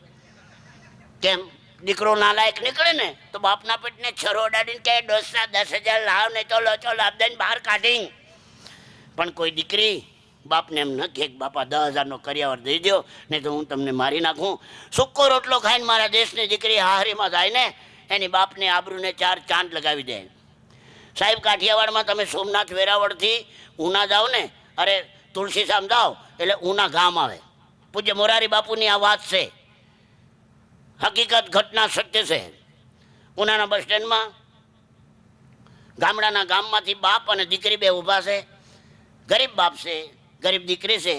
કેમ? દીકરો નાલાયક નીકળે ને તો બાપના પેટને છરો અડાડીને કહે 10,000 લાવ, નહીં તો લોચો લાભ દઈને બહાર કાઢી. પણ કોઈ દીકરી બાપને એમ ન કહે કે બાપા 10,000નો કરિયાવર દઈ દો, નહીં તો હું તમને મારી નાખું. સૂકો રોટલો ખાઈને મારા દેશની દીકરી હારીમાં જાય ને એની બાપને આબરૂને 4 ચાંદ લગાવી દે. સાહેબ કાઠિયાવાડમાં તમે સોમનાથ વેરાવળથી ઉના જાઓ ને, અરે તુલસીધામ જાઓ એટલે ઉના ગામ આવે. પૂજ્ય મોરારી બાપુની આ વાત છે, હકીકત ઘટના સત્ય છે. ઉનાના બસ સ્ટેન્ડમાં ગામમાંથી બાપ અને દીકરી બે ઊભા છે. ગરીબ બાપ છે, ગરીબ દીકરી છે,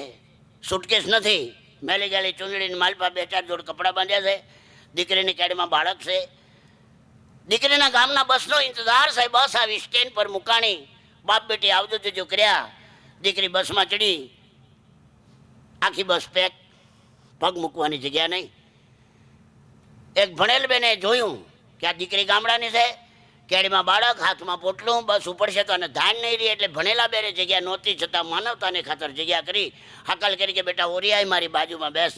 સુટકેસ નથી, મેલી ગયેલી ચૂંદડીની માલપા 2-4 જોડ કપડાં બાંધ્યા છે. દીકરીની કેડમાં બાળક છે. દીકરીના ગામના બસનો ઇંતજાર છે. બસ આવી સ્ટેન્ડ પર મુકાણી, બાપ બેટી આવજો જજો કર્યા. દીકરી બસમાં ચડી, આખી બસ પેક, પગ મૂકવાની જગ્યા નહીં. એક ભણેલ બેને જોયું કે આ દીકરી ગામડાની છે, કેડીમાં બાળક, હાથમાં પોટલું, બસ ઉપડશે તો અને ધાન નહીં રહી, એટલે ભણેલા બેને જગ્યા નહોતી, છતાં માનવતાને ખાતર જગ્યા કરી, હાકલ કરી કે બેટા ઓરી આય મારી બાજુમાં બેસ.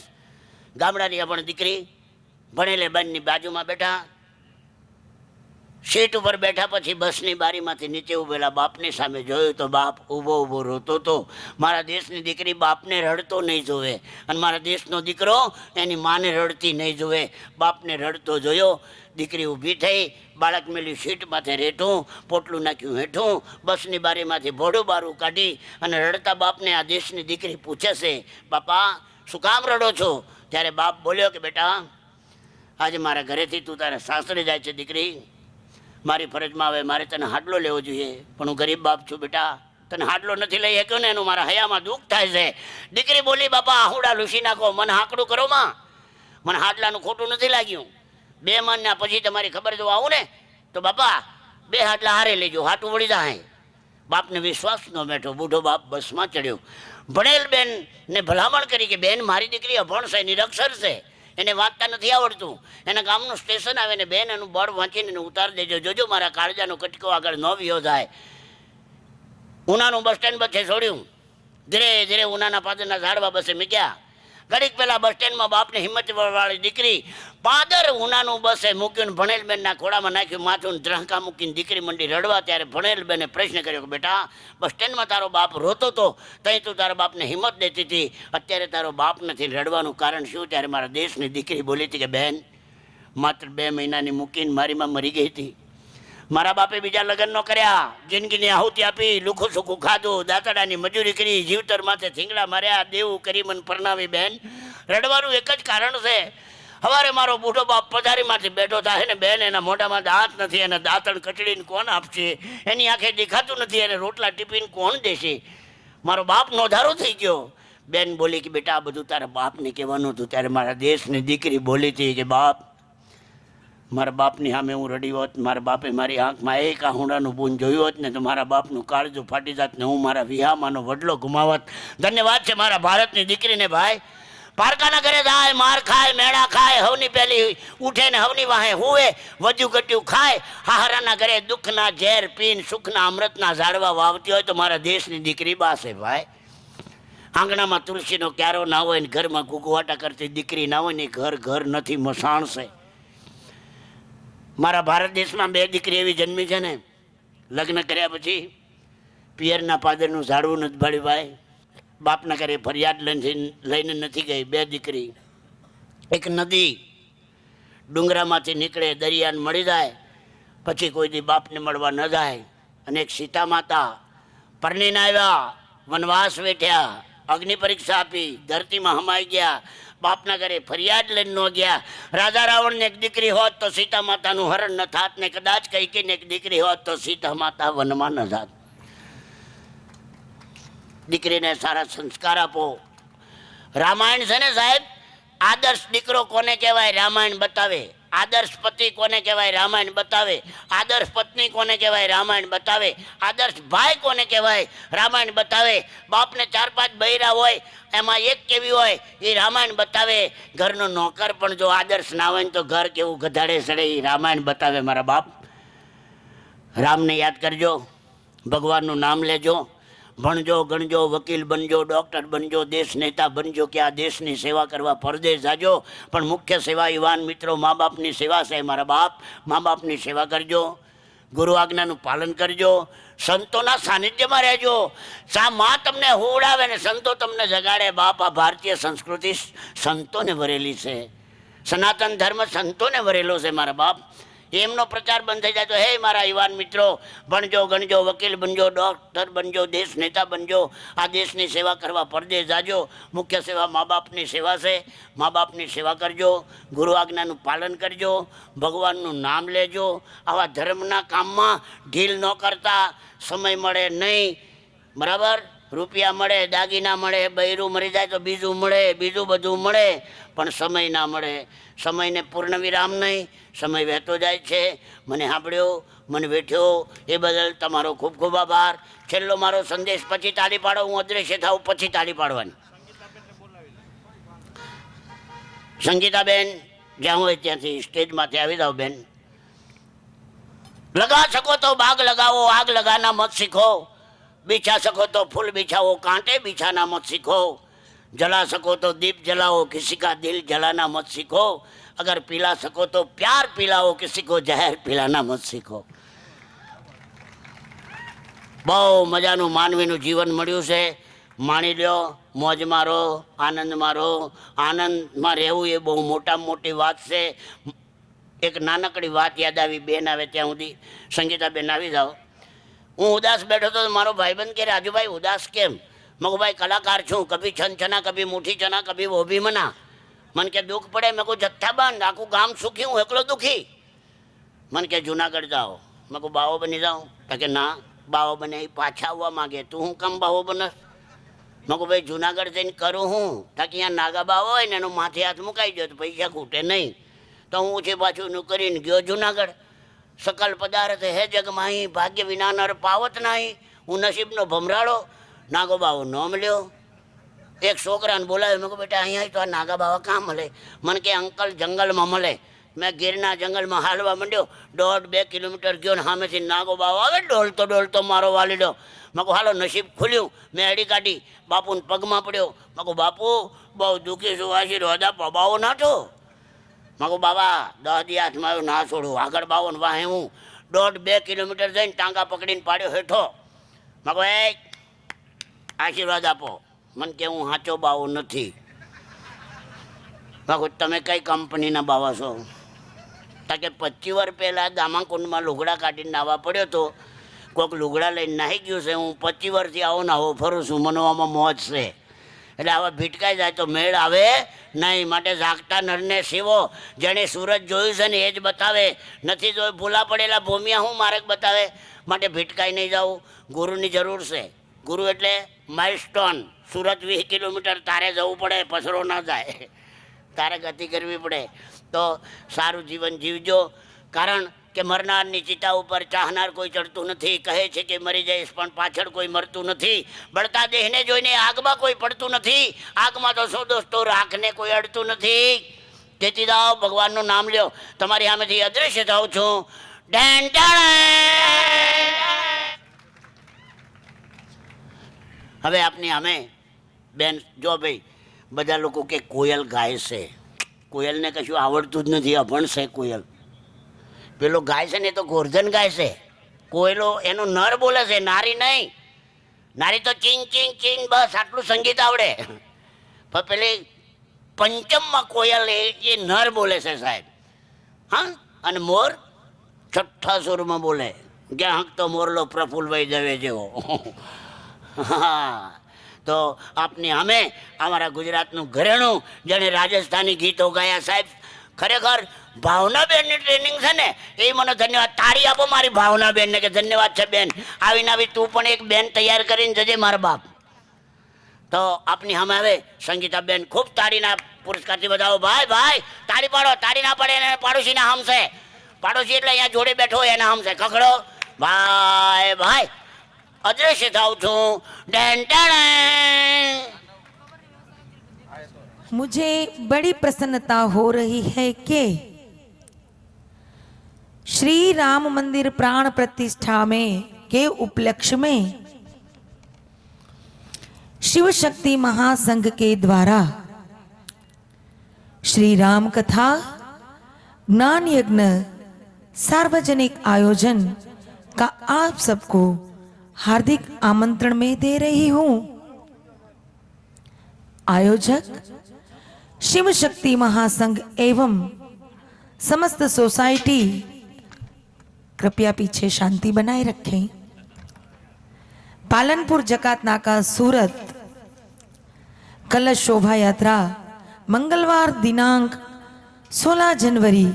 ગામડાની અભણ દીકરી ભણેલે બેનની બાજુમાં બેઠા. સીટ ઉપર બેઠા પછી બસની બારીમાંથી નીચે ઉભેલા બાપની સામે જોયું તો બાપ ઊભો ઊભો રોતો હતો. મારા દેશની દીકરી બાપને રડતો નહીં જોવે, અને મારા દેશનો દીકરો એની માને રડતી નહીં જોવે. બાપને રડતો જોયો. દીકરી ઊભી થઈ, બાળક મેલી સીટ માથે રેઠું, પોટલું નાખ્યું હેઠું, બસની બારીમાંથી ભોળું બારું કાઢી અને રડતા બાપને આ દેશની દીકરી પૂછે છે, બાપા શું કામ રડો છો? ત્યારે બાપ બોલ્યો કે બેટા આજે મારા ઘરેથી તું તારા સાસરે જાય છે દીકરી, મારી ફરજમાં આવે મારે તને હાડલો લેવો જોઈએ, પણ હું ગરીબ બાપ છું બેટા, તને હાડલો નથી લઈ શક્યો ને એનું મારા હૈયામાં દુઃખ થાય છે. દીકરી બોલી બાપા આહુડા લૂસી નાખો, મને હાંકડું કરો માં, મને હાડલાનું ખોટું નથી લાગ્યું. 2 મહિના પછી તમારી ખબર જો આવું ને તો બાપા 2 હાડલા હારે લેજો, હાટું વળી જાય. બાપને વિશ્વાસ ન બેઠો, બૂઢો બાપ બસમાં ચડ્યો. ભણેલ બેન ને ભલામણ કરી કે બેન મારી દીકરી અભણ છે, નિરક્ષર છે, એને વાંચતા નથી આવડતું, એના ગામનું સ્ટેશન આવે ને બેન એનું બળ વાંચીને ઉતારી દેજો, જોજો મારા કાળજાનો કટકો આગળ ન વ્યો જાય. ઉનાનું બસ સ્ટેન્ડ બસે છોડ્યું. ધીરે ધીરે ઉનાના પાદરના ઝાડવા બસે મૂક્યા. ઘડીક પહેલા બસ સ્ટેન્ડમાં બાપને હિંમતવાળી દીકરી પાદર ઉનાનું બસે મૂક્યું, ભણેલ બેનના ખોળામાં નાખ્યું માથું, ધ્રહકા મૂકીને દીકરી મંડી રડવા. ત્યારે ભણેલ બેને પ્રશ્ન કર્યો કે બેટા બસ સ્ટેન્ડમાં તારો બાપ રોતો હતો, તઈ તું તારા બાપને હિંમત દેતી હતી, અત્યારે તારો બાપ નથી, રડવાનું કારણ શું? ત્યારે મારા દેશની દીકરી બોલી હતી કે બેન માત્ર 2 મહિનાની મૂકીને મારી માં મરી ગઈ હતી. મારા બાપે બીજા લગ્ન ન કર્યા, જિંદગીની આહુતિ આપી, લુખું સુખું ખાધું, દાંતડાની મજૂરી કરી, જીવતર માથે થીંગડા માર્યા, દેવું કરી મને પરણાવી. બેન રડવાનું એક જ કારણ છે, સવારે મારો બૂઢો બાપ પથારીમાંથી બેઠો થાય ને બેન એના મોઢામાં દાંત નથી, એને દાંતણ કચડીને કોણ આપશે, એની આંખે દેખાતું નથી, એને રોટલા ટીપીને કોણ દેશે? મારો બાપ નોધારો થઈ ગયો. બેન બોલી કે બેટા આ બધું તારા બાપને કહેવાનું હતું. ત્યારે મારા દેશની દીકરી બોલી હતી કે બાપ મારા બાપની સામે હું રડી હોત, મારા બાપે મારી આંખમાં એક આહુડાનું બૂન જોયું હોત ને તો મારા બાપનું કાળજું ફાટી જાત ને હું મારા વિહામાંનો વડલો ગુમાવત. ધન્યવાદ છે મારા ભારતની દીકરીને. ભાઈ પારકાના ઘરે જાય, માર ખાય, મેળા ખાય, હવની પહેલી ઉઠે ને હવની વાહે હુએ, વજુ ગટ્યું ખાય, હાહરાના ઘરે દુઃખના ઝેર પીન સુખના અમૃતના ઝાડવા વાવતી હોય તો મારા દેશની દીકરી બાસે. ભાઈ આંગણામાં તુલસીનો ક્યારો ના હોય ને ઘરમાં ગુગવાટા કરતી દીકરી ના હોય ને ઘર ઘર નથી, મસાણ છે. મારા ભારત દેશમાં 2 દીકરી એવી જન્મી છે ને લગ્ન કર્યા પછી પિયરના પાદરનું ઝાડવું નથી ભાળ્યું. ભાઈ બાપના ઘરે ફરિયાદ લઈને નથી ગઈ. 2 દીકરી એક નદી ડુંગરામાંથી નીકળે દરિયાને મળી જાય, પછી કોઈ દી બાપને મળવા ન જાય. અને એક સીતા માતા પરણીને આવ્યા, વનવાસ વેઠ્યા, અગ્નિ પરીક્ષા આપી, ધરતીમાં હમાઈ ગયા, બાપના ઘરે ફરિયાદ લઈને ન ગયા. રાજા રાવણને એક દીકરી હોત તો સીતા માતાનું હરણ ન થાત, ને કદાચ કૈકેયીને એક દીકરી હોત તો સીતા માતા વનમાં ન જાત. દીકરીને સારા સંસ્કાર આપો. રામાયણ છે ને સાહેબ, આદર્શ દીકરો કોને કહેવાય રામાયણ બતાવે, આદર્શ પતિ કોને કહેવાય રામાયણ બતાવે, આદર્શ પત્ની કોને કહેવાય રામાયણ બતાવે, આદર્શ ભાઈ કોને કહેવાય રામાયણ બતાવે. બાપને 4-5 બૈરા હોય, એમાં એક કેવી હોય એ રામાયણ બતાવે. ઘરનો નોકર પણ જો આદર્શ ના હોય ને તો ઘર કેવું ગધાડે સડે એ રામાયણ બતાવે. મારા બાપ, રામને યાદ કરજો, ભગવાનનું નામ લેજો, ભણજો ગણજો, વકીલ બનજો, ડૉક્ટર બનજો, દેશ નેતા બનજો, કે આ દેશની સેવા કરવા પરદેશ જાજો. પણ મુખ્ય સેવા યુવાન મિત્રો મા બાપની સેવા છે. મારા બાપ, મા બાપની સેવા કરજો, ગુરુ આજ્ઞાનું પાલન કરજો, સંતોના સાનિધ્યમાં રહેજો. સા માં તમને હોવડાવે ને સંતો તમને જગાડે. બાપ, આ ભારતીય સંસ્કૃતિ સંતોને વરેલી છે, સનાતન ધર્મ સંતોને વરેલો છે. મારા બાપ, એમનો પ્રચાર બંધ થઈ જાય તો હે મારા યુવાન મિત્રો, ભણજો ગણજો, વકીલ બનજો, ડૉક્ટર બનજો, દેશ નેતા બનજો, આ દેશની સેવા કરવા પરદેશ જાજો. મુખ્ય સેવા મા બાપની સેવા છે. મા બાપની સેવા કરજો, ગુરુ આજ્ઞાનું પાલન કરજો, ભગવાનનું નામ લેજો. આવા ધર્મના કામમાં ઢીલ ન કરતા. સમય મળે નહીં, બરાબર, રૂપિયા મળે, દાગીના મળે, બૈરું મરી જાય તો બીજું મળે, બીજું બધું મળે, પણ સમય ના મળે. સમયને પૂર્ણ વિરામ નહીં, સમય વહેતો જાય છે. મને સાંભળ્યો, મને વેઠ્યો, એ બદલ તમારો ખૂબ ખૂબ આભાર. છેલ્લો મારો સંદેશ, પછી તાળી પાડો, હું અદ્રશ્ય થાઉં પછી તાળી પાડવાની. સંગીતાબેન જ્યાં હોય ત્યાંથી સ્ટેજમાંથી આવી જાઓ બેન. લગા શકો તો બાગ લગાવો, આગ લગાના મત सीखो, बिछा सको तो फूल बिछाओ, कांटे बिछाना मत सीखो, जला सको तो दीप जलाओ, किसी का दिल जलाना मत सीखो, अगर पिला सको तो प्यार पिलाओ, किसी को जहर पिलाना मत सीखो. બહુ મજાનું માનવીનું જીવન મળ્યું છે. માણી લ્યો, મોજ મારો, આનંદ મારો. આનંદમાં રહેવું એ બહુ મોટામાં મોટી વાત છે. એક નાનકડી વાત યાદ આવી, બેન આવે ત્યાં સુધી. સંગીતાબેન આવી જાઓ. હું ઉદાસ બેઠો તો મારો ભાઈબંધ કે રાજુભાઈ ઉદાસ કેમ? મેં કહું ભાઈ કલાકાર છું, કભી છન છના, કભી મુઠ્ઠી ચના, કભી वो भी मना. मन के दुख पड़े, मैं को जत्थाबंद, आखू गाम सुखी हूँ, एकलो दुखी. मन के जूनागढ़ जाओ, मैं को बाવો बनी जाऊँ? કે ના, બાવો બને પાછા આવવા માગે, તું હું કમ બાવો બનસ? મેં કહું ભાઈ જુનાગઢ જઈને કરું હું, તાકી અહીંયા નાગા બાવો હોય ને એનો માથે હાથ મુકાઈ ગયો તો પૈસા ખૂટે નહીં. તો હું છે પાછું એનું કરીને ગયો જુનાગઢ. सकल पदार्थ है जग माही, भाग्य विना नर पावत नहीं, હું નસીબનો ભમરાળો. નાગો બાવો ન મળ્યો. એક છોકરાને બોલાવ્યો, મેં કહું બેટા અહીંયા તો આ નાગા બાવા કાં મળે? મને કે અંકલ જંગલમાં મળે. મેં ગીરના જંગલમાં હાલવા માંડ્યો, 1.5-2 કિલોમીટર ગયો ને સામેથી નાગો બાવો આવે ડોલતો ડોલતો મારો વાલીડો. મેં કહું હાલો નસીબ ખુલ્યું. મેં અડી કાઢી, બાપુને પગમાં પડ્યો. મેં કહું બાપુ બહુ દુઃખી છું, આશીર્વાદ આપો. બાવો નાઠો. મેં કહું બાબા 10 દી હાથમાં આવ્યો ના છોડું, આગળ બાવો ને વાહે હું. 1.5-2 કિલોમીટર જઈને ટાંગા પકડીને પાડ્યો હેઠો. મેં કહું એ આશીર્વાદ આપો. મને કે હું સાચો બાવો નથી. મેં કહું તમે કઈ કંપનીના બાવા છો? કે 25 વર્ષ પહેલાં દામાકુંડમાં લુગડા કાઢીને નાવા પડ્યો હતો. કોઈક લુગડા લઈને નાહી ગયું છે. હું 25 વર્ષથી આવો ને આવો ફરું છું, મનવામાં મોજ છે. એટલે આવા ભીટકાઈ જાય તો મેળ આવે નહીં. માટે જાગતા નરને સેવો. જેણે સૂરજ જોયું છે ને એ જ બતાવે, નથી જોયું ભૂલા પડેલા ભૂમિયા હું માર્ગ બતાવે. માટે ભીટકાઈ નહીં જાવું. ગુરુની જરૂર છે. ગુરુ એટલે માઇલસ્ટોન. સુરત 20 કિલોમીટર તારે જવું પડે, પસરો ના જાય, તારે ગતિ કરવી પડે. તો સારું જીવન જીવજો. કારણ કે મરનારની ચિતા ઉપર ચાહનાર કોઈ ચડતું નથી. કહે છે કે મરી જઈશ પણ પાછળ કોઈ મરતું નથી. બળતા દેહને જોઈને આગમાં કોઈ પડતું નથી. આગમાં તો શું દોસ્તો, રાખને કોઈ અડતું નથી. તેથી જાઓ, ભગવાનનું નામ લ્યો. તમારી સામેથી અદૃશ્ય થાઉં છું. હવે આપની અમે બેન જો ભાઈ, બધા લોકો કે કોયલ ગાય છે. કોયલને કશું આવડતું જ નથી, અભણ છે કોયલ. પેલો ગાય છે ને તો ગોર્ધન ગાય છે. કોયલો એનો નર બોલે છે, નારી નહીં. નારી તો ચીન ચીન ચીન બસ આટલું સંગીત આવડે. પણ પેલી પંચમમાં કોયલ એ નર બોલે છે સાહેબ. हाँ અને મોર છઠ્ઠા સુરમાં બોલે ક્યાં હક તો મોરલો પ્રફુલભાઈ દવે જેવો હા તો આપની અમે અમારા ગુજરાતનું ઘરેણું જેણે રાજસ્થાની ગીતો ગાયા સાહેબ ખરેખર ભાવનાબેનની ટ્રેનિંગ છે ને એ મને ધન્યવાદ તાળી આપો મારી ભાવનાબેનને કે ધન્યવાદ છે બેન આવીને આવી તું પણ એક બેન તૈયાર કરીને જજે મારા બાપ તો આપની અમે હવે સંગીતાબેન ખૂબ તાળીના પુરસ્કારથી બધાઓ ભાઈ ભાઈ તાળી પાડો તાળી ના પડે એને પાડોશીના હમ છે પાડોશી એટલે અહીંયા જોડે બેઠો એના હમ છે ખખડો ભાઈ ભાઈ અદ્રશ્ય થાઉં છું मुझे बड़ी प्रसन्नता हो रही है कि श्री राम मंदिर प्राण प्रतिष्ठा में के उपलक्ष्य में शिव शक्ति महासंघ के द्वारा श्री राम कथा ज्ञान यज्ञ सार्वजनिक आयोजन का आप सबको हार्दिक आमंत्रण में दे रही हूं। आयोजक शिव शक्ति महासंघ एवं समस्त सोसाइटी कृपया पीछे शांति बनाए रखें। पालनपुर जकात नाका सूरत कलश शोभा यात्रा मंगलवार दिनांक 16 जनवरी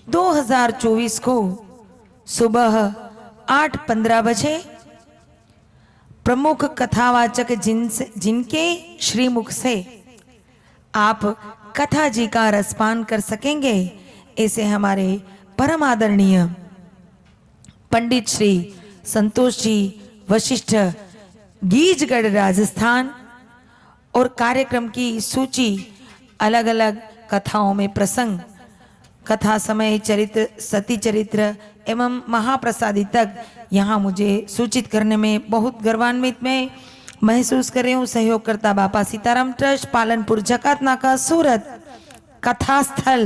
2024 को सुबह 8:15 बजे प्रमुख कथावाचक जिनके श्रीमुख से आप कथा जी का रसपान कर सकेंगे ऐसे हमारे परम आदरणीय पंडित श्री संतोष जी वशिष्ठ गीजगढ़ राजस्थान और कार्यक्रम की सूची अलग अलग कथाओं में प्रसंग कथा समय चरित्र सती चरित्र एवं महाप्रसादी तक यहाँ मुझे सूचित करने में बहुत गर्वान्वित मैं महसूस कर रही हूँ। सहयोगकर्ता बापा सीताराम ट्रस्ट पालनपुर जकात नाका सूरत कथा स्थल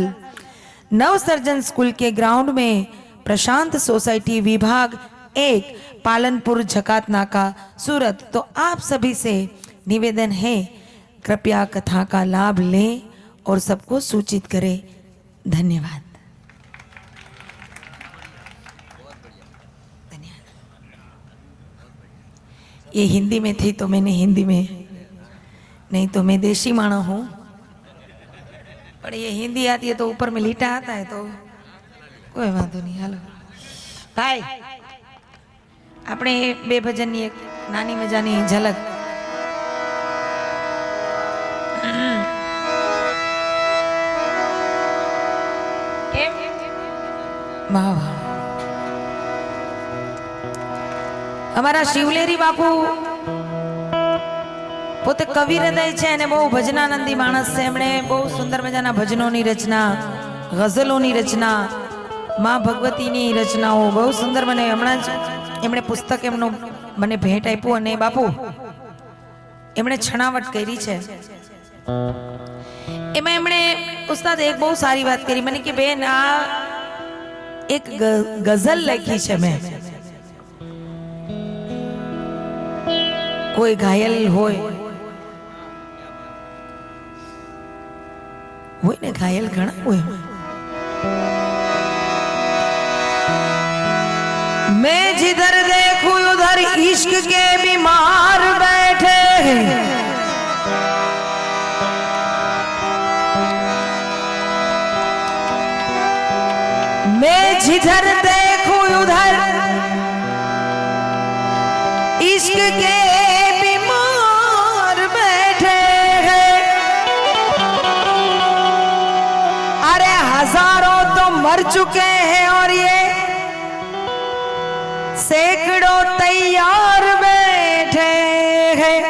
नवसर्जन स्कूल के ग्राउंड में प्रशांत सोसाइटी विभाग 1 पालनपुर जकात नाका सूरत। तो आप सभी से निवेदन है कृपया कथा का लाभ लें और सबको सूचित करें। धन्यवाद। ये हिंदी में थी तो मैंने हिंदी में, नहीं तो मैं देशी माना हूँ, पर ये हिंदी आती है तो ऊपर में लीटा आता है तो कोई बात नहीं। हेलो भाई આપણે બે ભજનની એક નાની મજાની ઝલક વાહ વાહ અમારા શિવલેરી બાપુ પોતે કવિ હૃદય છે અને બહુ ભજનાનંદી માણસ છે। એમણે બહુ સુંદર મજાના ભજનોની રચના ગઝલોની રચના માં ભગવતીની રચનાઓ બહુ સુંદર મને હમણાં જ એમણે પુસ્તક એમનું મને ભેટ આપ્યું અને બાપુ એમણે છણાવટ કરી છે એમાં એમણે ઉસ્તાદ એક બહુ સારી વાત કરી મને કે બેન આ એક ગઝલ લખી છે મેં કોઈ ઘાયલ હોય ને ઘાયલ ઘણા હોય मैं जिधर देखूं उधर इश्क के बीमार बैठे मैं जिधर देखूं उधर इश्क के बीमार बैठे हैं। अरे हजारों तो मर चुके हैं और ये सैकड़ों तैयार बैठे हैं।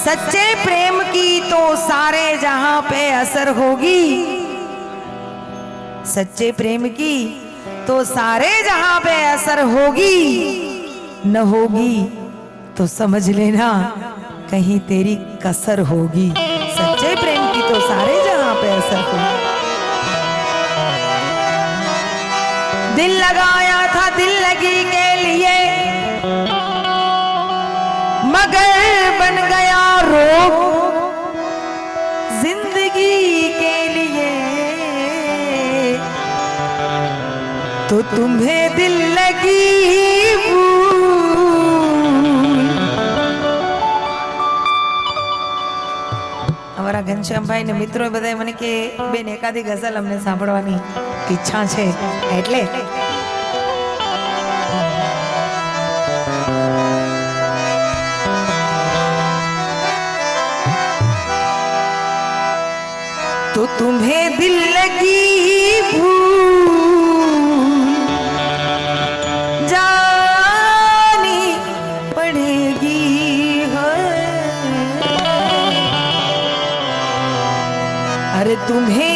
सच्चे प्रेम की तो सारे जहां पे असर होगी, सच्चे प्रेम की तो सारे जहां पे असर होगी, न होगी तो समझ लेना कहीं तेरी कसर होगी। सच्चे प्रेम की तो सारे जहां पे असर होगी। दिल लगाया था दिल लगी के लिए मगर बन गया रोग जिंदगी तो तुम्हें दिल लगी भूल। અમારા ઘનશ્યામભાઈ ને મિત્રો બધા મને કે બેન એકાદી ગઝલ અમને સાંભળવાની ઈચ્છા છે એટલે तो तुम्हें दिल लगी भूल जानी पड़ेगी है। अरे तुम्हें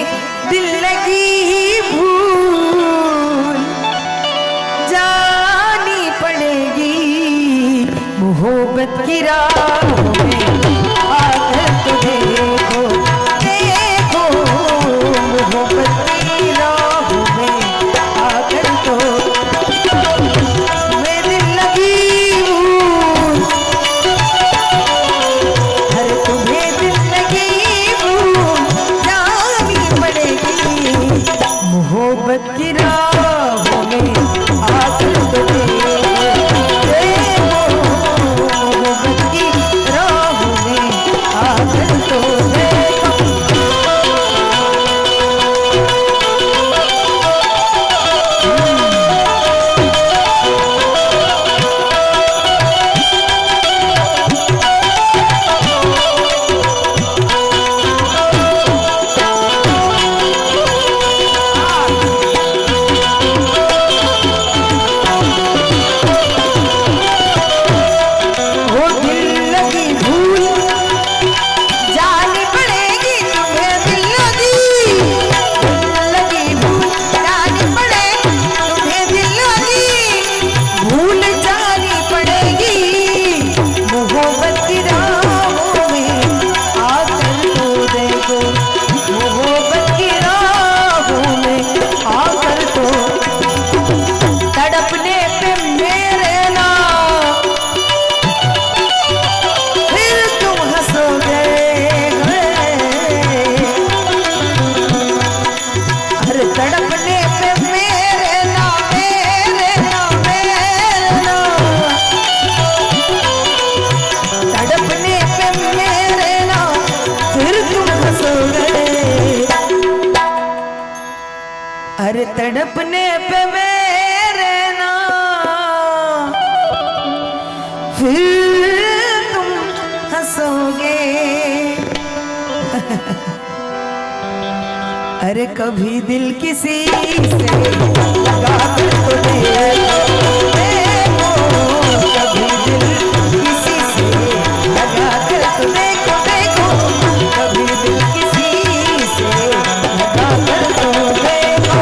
दिल लगी भूल जानी पड़ेगी मोहब्बत की राहों में आकर तो देखो मोहब्बत की राहों में आकर तो मैं दिल लगी भूल। हर तुम्हें दिल लगी भूल जानी पड़ेगी मोहब्बत की राहों में आकर तो देखो मोहब्बत की राहों में आकर तो देखो। अरे तड़पने पे मेरे नाम फिर तुम हंसोगे। अरे कभी दिल किसी से लगा कर तो देखो, कभी दिल किसी से लगा कर तो देखो, कभी दिल किसी से लगा कर तो देखो।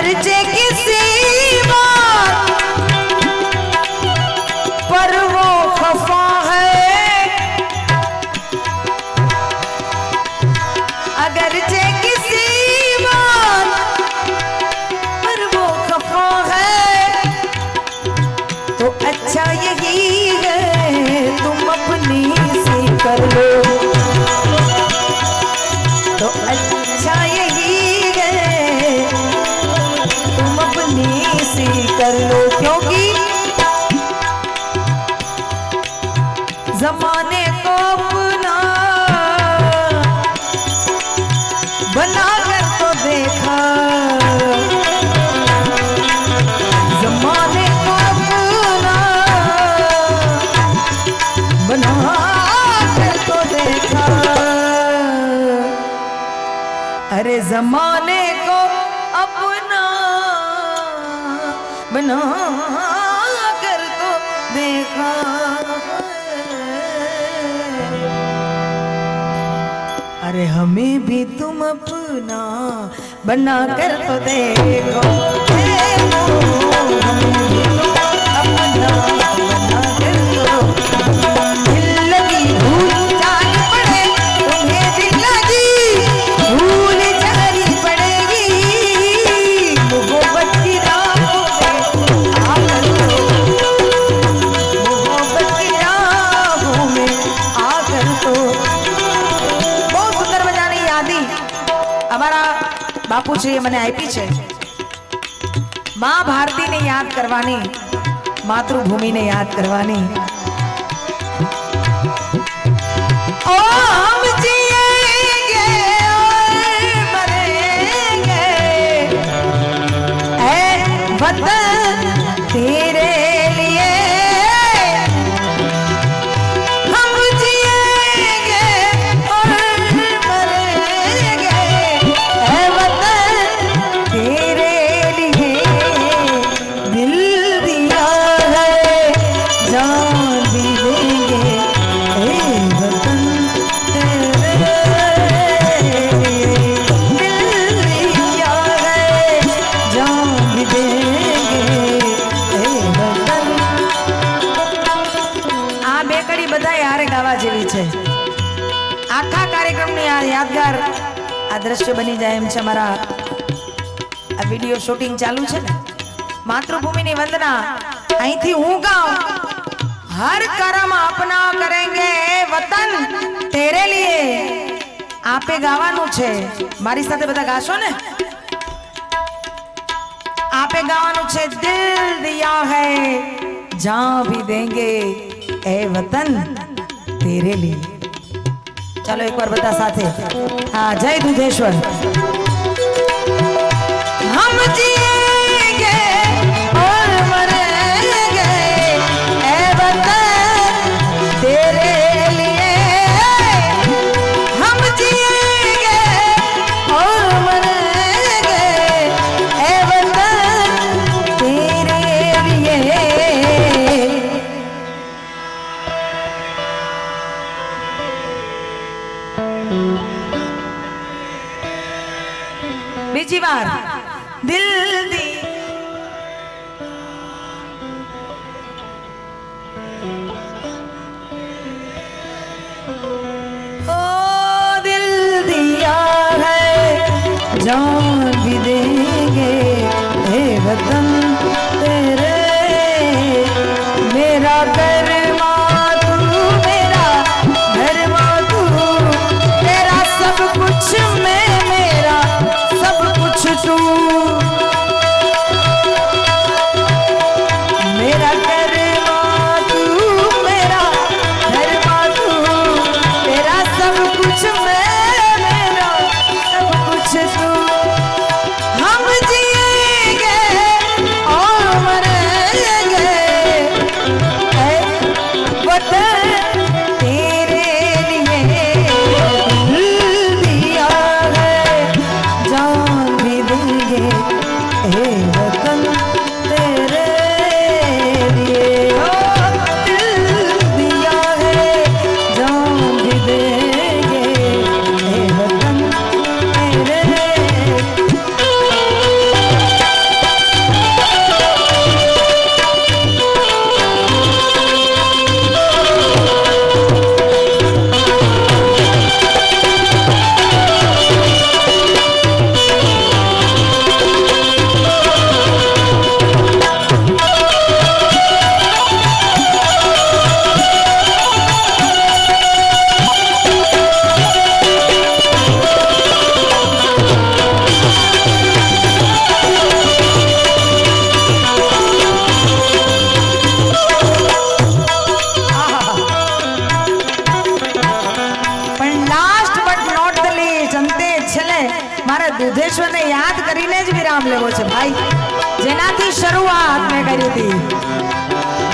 अगरचे किसी बात पर वो खफा है, अगरचे किसी बात पर वो खफा है, तो अच्छा यही है तुम अपनी सी कर लो, तो अच्छा यही है तुम अपनी सी कर लो, क्योंकि जमाने को अपना बना कर तो देखा, जमाने को अपना बना कर तो देखा, अरे जमाने को अपना बना कर तो देखा, अरे हमें भी तुम अपना बना कर तो देखो, हमें भी तुम अपना बना कर तो, दिल लगी भूल जानी पड़े तुम्हें, दिल लगी भूल जानी पड़ेगी, मोहब्बत की राहों में आकर तो, मोहब्बत की राहों में आकर तो। बहुत सुंदर મજાની યાદી અમારા બાપુજીએ મને આપી છે। માં ભારતીને યાદ કરવાની, માતૃભૂમિને યાદ કરવાની। ओ हम जिएंगे और मरेंगे, ऐ वतन तेरे लिए, हम जिएंगे और मरेंगे, ऐ वतन तेरे लिए, दिल दिया है जान भी देंगे, ऐ वतन तेरे लिए, दिल दिया है जान भी देंगे, ऐ वतन। આ બે કડી બધા યારે ગાવા જેવી છે। આખા કાર્યક્રમની આ યાદગાર આ દ્રશ્ય બની જાય એમ છે। અમારા આ વિડિયો શૂટિંગ ચાલુ છે ને, માતૃભૂમિની વંદના અહીંથી હું ગાઉં, હર કર્મ अपना करेंगे वतन तेरे लिए, આપે ગાવાનું છે। મારી સાથે બધા ગાશો ને? आपे गाવાનું છે, दिल दिया है जान भी देंगे, ए वतन तेरे लिए। चलो एक बार बता साथे, हाँ जय दुधेश्वर। हम जिएंगे और मरेंगे, ए वतन तेरे लिए, हम जिएंगे और मरेंगे, ए वतन तेरे लिए। બીજી વાર દિલ દી ओ दिल दिया है जान भी देंगे, हे वतन तेरे, मेरा कर्मा तू, मेरा धर्मा तू, तेरा सब कुछ मैं, मेरा सब कुछ तू, મારે દુધેશ્વરને યાદ કરીને જ વિરામ લેવો છે ભાઈ, જેનાથી શરૂઆત મેં કરી હતી.